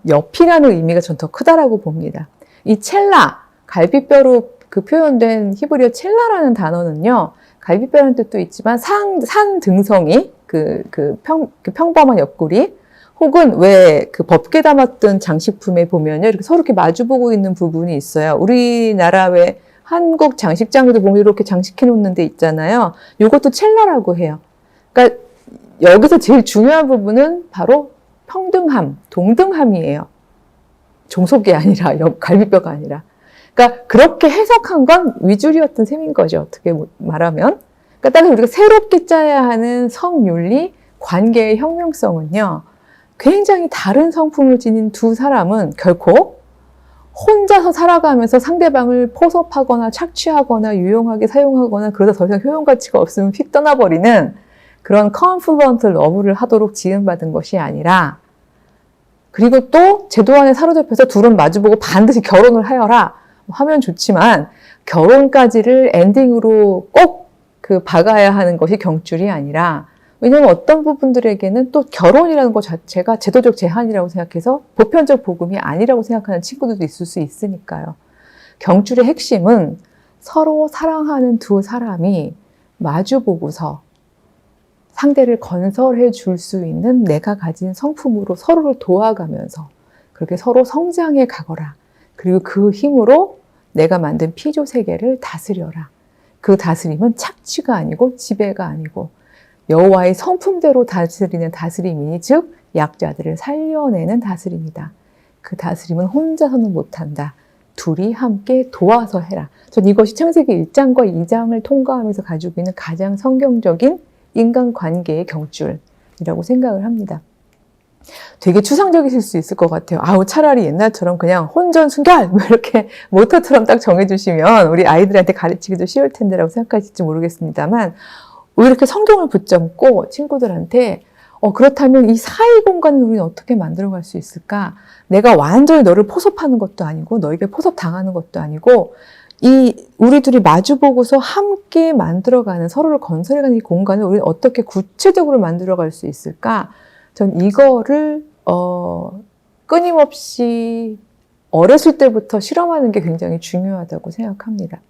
옆이라는 의미가 전 더 크다라고 봅니다. 이 첼라, 갈비뼈로 그 표현된 히브리어 첼라라는 단어는요, 갈비뼈라는 뜻도 있지만 산등성이 평범한 옆구리, 혹은 왜 그 법궤 담았던 장식품에 보면요, 이렇게 서로 이렇게 마주보고 있는 부분이 있어요. 우리나라 왜 한국 장식장에도 보면 이렇게 장식해 놓는 데 있잖아요. 이것도 첼라라고 해요. 그러니까 여기서 제일 중요한 부분은 바로 평등함, 동등함이에요. 종속이 아니라 갈비뼈가 아니라. 그러니까 그렇게 해석한 건 위줄이었던 셈인 거죠. 어떻게 말하면. 그러니까 따라서 우리가 새롭게 짜야 하는 성윤리, 관계의 혁명성은요, 굉장히 다른 성품을 지닌 두 사람은 결코 혼자서 살아가면서 상대방을 포섭하거나 착취하거나 유용하게 사용하거나 그러다 더 이상 효용 가치가 없으면 휙 떠나버리는 그런 confluent love를 하도록 지음받은 것이 아니라, 그리고 또 제도 안에 사로잡혀서 둘은 마주보고 반드시 결혼을 하여라 하면 좋지만 결혼까지를 엔딩으로 꼭 박아야 하는 것이 경줄이 아니라, 왜냐하면 어떤 부분들에게는 또 결혼이라는 것 자체가 제도적 제한이라고 생각해서 보편적 복음이 아니라고 생각하는 친구들도 있을 수 있으니까요. 경줄의 핵심은 서로 사랑하는 두 사람이 마주보고서 상대를 건설해 줄 수 있는 내가 가진 성품으로 서로를 도와가면서 그렇게 서로 성장해 가거라. 그리고 그 힘으로 내가 만든 피조 세계를 다스려라. 그 다스림은 착취가 아니고 지배가 아니고 여호와의 성품대로 다스리는 다스림이니, 즉 약자들을 살려내는 다스림이다. 그 다스림은 혼자서는 못한다. 둘이 함께 도와서 해라. 전 이것이 창세기 1장과 2장을 통과하면서 가지고 있는 가장 성경적인 인간관계의 경줄이라고 생각을 합니다. 되게 추상적이실 수 있을 것 같아요. 차라리 옛날처럼 그냥 혼전 순결 이렇게 모토처럼 딱 정해주시면 우리 아이들한테 가르치기도 쉬울 텐데라고 생각하실지 모르겠습니다만, 왜 이렇게 성경을 붙잡고 친구들한테 그렇다면 이 사이 공간을 우리는 어떻게 만들어갈 수 있을까? 내가 완전히 너를 포섭하는 것도 아니고 너에게 포섭당하는 것도 아니고 우리 둘이 마주보고서 함께 만들어가는, 서로를 건설해가는 이 공간을 우리는 어떻게 구체적으로 만들어갈 수 있을까? 전 이거를 끊임없이 어렸을 때부터 실험하는 게 굉장히 중요하다고 생각합니다.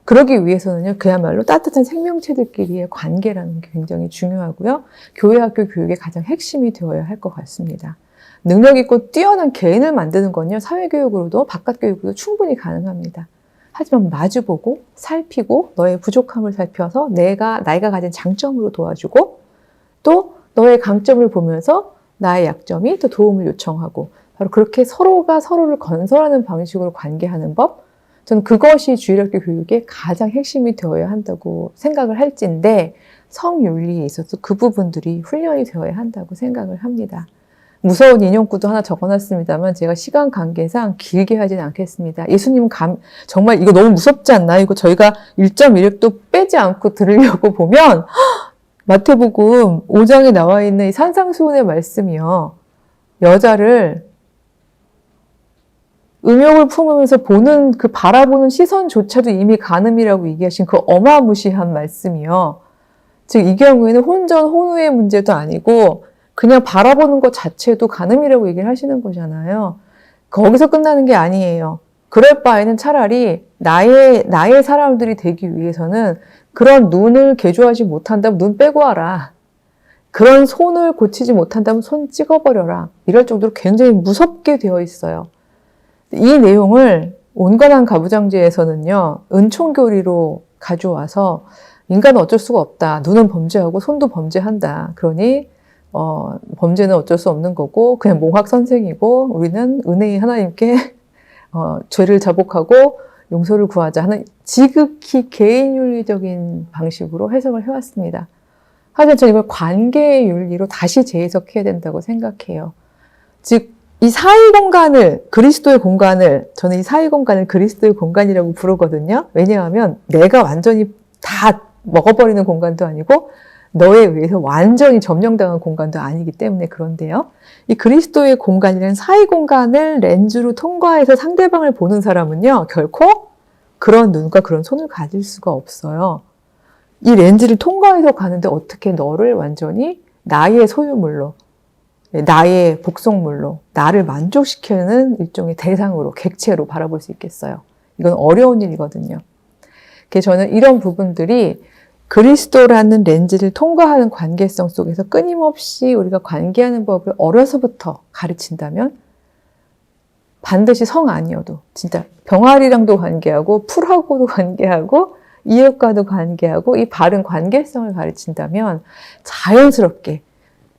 그러기 위해서는요, 그야말로 따뜻한 생명체들끼리의 관계라는 게 굉장히 중요하고요. 교회 학교 교육의 가장 핵심이 되어야 할 것 같습니다. 능력 있고 뛰어난 개인을 만드는 건요, 사회교육으로도 바깥 교육으로도 충분히 가능합니다. 하지만 마주보고 살피고 너의 부족함을 살펴서 나이가 가진 장점으로 도와주고, 또 너의 강점을 보면서 나의 약점이 또 도움을 요청하고, 바로 그렇게 서로가 서로를 건설하는 방식으로 관계하는 법, 저는 그것이 주일학교 교육의 가장 핵심이 되어야 한다고 생각을 할진데, 성윤리에 있어서 그 부분들이 훈련이 되어야 한다고 생각을 합니다. 무서운 인용구도 하나 적어놨습니다만 제가 시간 관계상 길게 하진 않겠습니다. 예수님은 정말 이거 너무 무섭지 않나요? 이거 저희가 1.1획도 빼지 않고 들으려고 보면 마태복음 5장에 나와 있는 이 산상수훈의 말씀이요, 여자를 음욕을 품으면서 바라보는 시선조차도 이미 간음이라고 얘기하신 그 어마무시한 말씀이요. 즉, 이 경우에는 혼전, 혼후의 문제도 아니고 그냥 바라보는 것 자체도 간음이라고 얘기를 하시는 거잖아요. 거기서 끝나는 게 아니에요. 그럴 바에는 차라리 나의 사람들이 되기 위해서는 그런 눈을 개조하지 못한다면 눈 빼고 와라. 그런 손을 고치지 못한다면 손 찍어버려라. 이럴 정도로 굉장히 무섭게 되어 있어요. 이 내용을 온건한 가부장제에서는요, 은총교리로 가져와서 인간은 어쩔 수가 없다. 눈은 범죄하고 손도 범죄한다. 그러니 범죄는 어쩔 수 없는 거고 그냥 몽학 선생이고 우리는 은혜의 하나님께 죄를 자복하고 용서를 구하자 하는 지극히 개인윤리적인 방식으로 해석을 해왔습니다. 하지만 저는 이걸 관계의 윤리로 다시 재해석해야 된다고 생각해요. 즉, 이 사이 공간을, 그리스도의 공간을, 저는 이 사이 공간을 그리스도의 공간이라고 부르거든요. 왜냐하면 내가 완전히 다 먹어버리는 공간도 아니고 너에 의해서 완전히 점령당한 공간도 아니기 때문에 그런데요. 이 그리스도의 공간이라는 사이 공간을 렌즈로 통과해서 상대방을 보는 사람은요, 결코 그런 눈과 그런 손을 가질 수가 없어요. 이 렌즈를 통과해서 가는데 어떻게 너를 완전히 나의 소유물로, 나의 복속물로, 나를 만족시키는 일종의 대상으로, 객체로 바라볼 수 있겠어요. 이건 어려운 일이거든요. 그래서 저는 이런 부분들이 그리스도라는 렌즈를 통과하는 관계성 속에서 끊임없이 우리가 관계하는 법을 어려서부터 가르친다면 반드시 성 아니어도 진짜 병아리랑도 관계하고 풀하고도 관계하고 이웃과도 관계하고 이 바른 관계성을 가르친다면 자연스럽게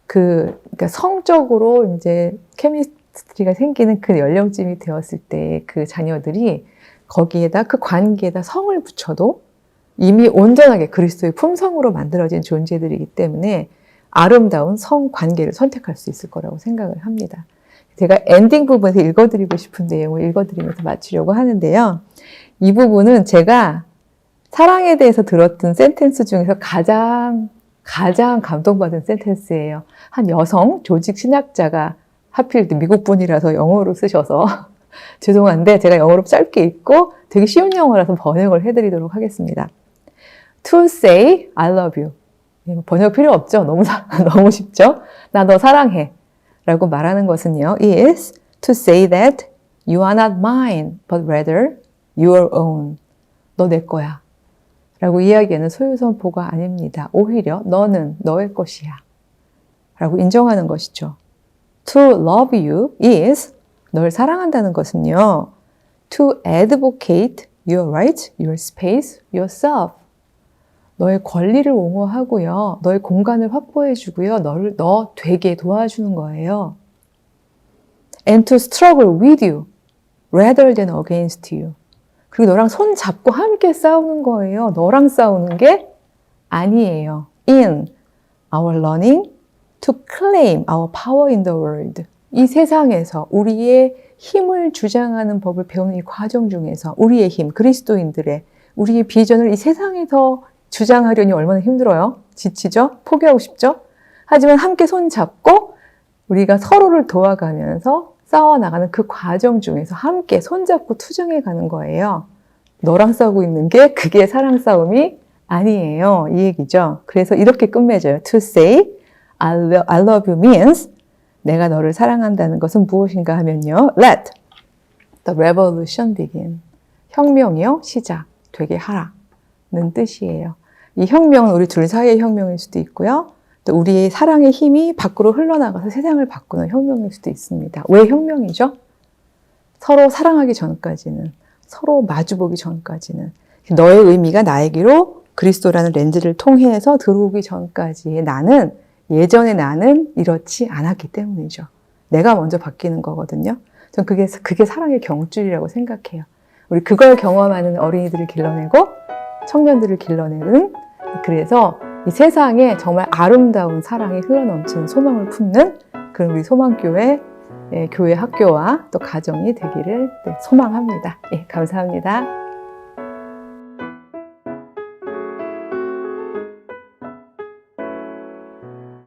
그러니까 성적으로 이제 케미스트리가 생기는 그 연령쯤이 되었을 때 그 자녀들이 거기에다 그 관계에다 성을 붙여도 이미 온전하게 그리스도의 품성으로 만들어진 존재들이기 때문에 아름다운 성 관계를 선택할 수 있을 거라고 생각을 합니다. 제가 엔딩 부분에서 읽어드리고 싶은 내용을 읽어드리면서 마치려고 하는데요. 이 부분은 제가 사랑에 대해서 들었던 센텐스 중에서 가장 감동받은 센텐스예요. 한 여성 조직 신학자가 하필 미국 분이라서 영어로 쓰셔서 죄송한데 제가 영어로 짧게 읽고 되게 쉬운 영어라서 번역을 해드리도록 하겠습니다. To say I love you. 번역 필요 없죠? 너무 쉽죠? 나 너 사랑해. 라고 말하는 것은요, is to say that you are not mine, but rather your own. 너 내 거야. 라고 이야기하는 소유선포가 아닙니다. 오히려 너는 너의 것이야. 라고 인정하는 것이죠. To love you is 널 사랑한다는 것은요. To advocate your right, your space, yourself. 너의 권리를 옹호하고요. 너의 공간을 확보해 주고요. 너 되게 도와주는 거예요. And to struggle with you rather than against you. 그리고 너랑 손 잡고 함께 싸우는 거예요. 너랑 싸우는 게 아니에요. In our learning to claim our power in the world. 이 세상에서 우리의 힘을 주장하는 법을 배우는 이 과정 중에서 우리의 힘, 그리스도인들의 우리의 비전을 이 세상에서 주장하려니 얼마나 힘들어요? 지치죠? 포기하고 싶죠? 하지만 함께 손 잡고 우리가 서로를 도와가면서 싸워나가는 그 과정 중에서 함께 손잡고 투쟁해 가는 거예요. 너랑 싸우고 있는 게 그게 사랑 싸움이 아니에요. 이 얘기죠. 그래서 이렇게 끝맺어요. To say I love you means 내가 너를 사랑한다는 것은 무엇인가 하면요. Let the revolution begin. 혁명이요. 시작. 되게 하라는 뜻이에요. 이 혁명은 우리 둘 사이의 혁명일 수도 있고요. 또 우리의 사랑의 힘이 밖으로 흘러나가서 세상을 바꾸는 혁명일 수도 있습니다. 왜 혁명이죠? 서로 사랑하기 전까지는, 서로 마주보기 전까지는, 너의 의미가 나에게로 그리스도라는 렌즈를 통해서 들어오기 전까지의 나는, 예전의 나는 이렇지 않았기 때문이죠. 내가 먼저 바뀌는 거거든요. 전 그게 사랑의 경줄이라고 생각해요. 우리 그걸 경험하는 어린이들을 길러내고 청년들을 길러내는, 그래서 이 세상에 정말 아름다운 사랑이 흘러넘치는 소망을 품는 그런 우리 소망교회, 교회 학교와 또 가정이 되기를 소망합니다. 예, 감사합니다.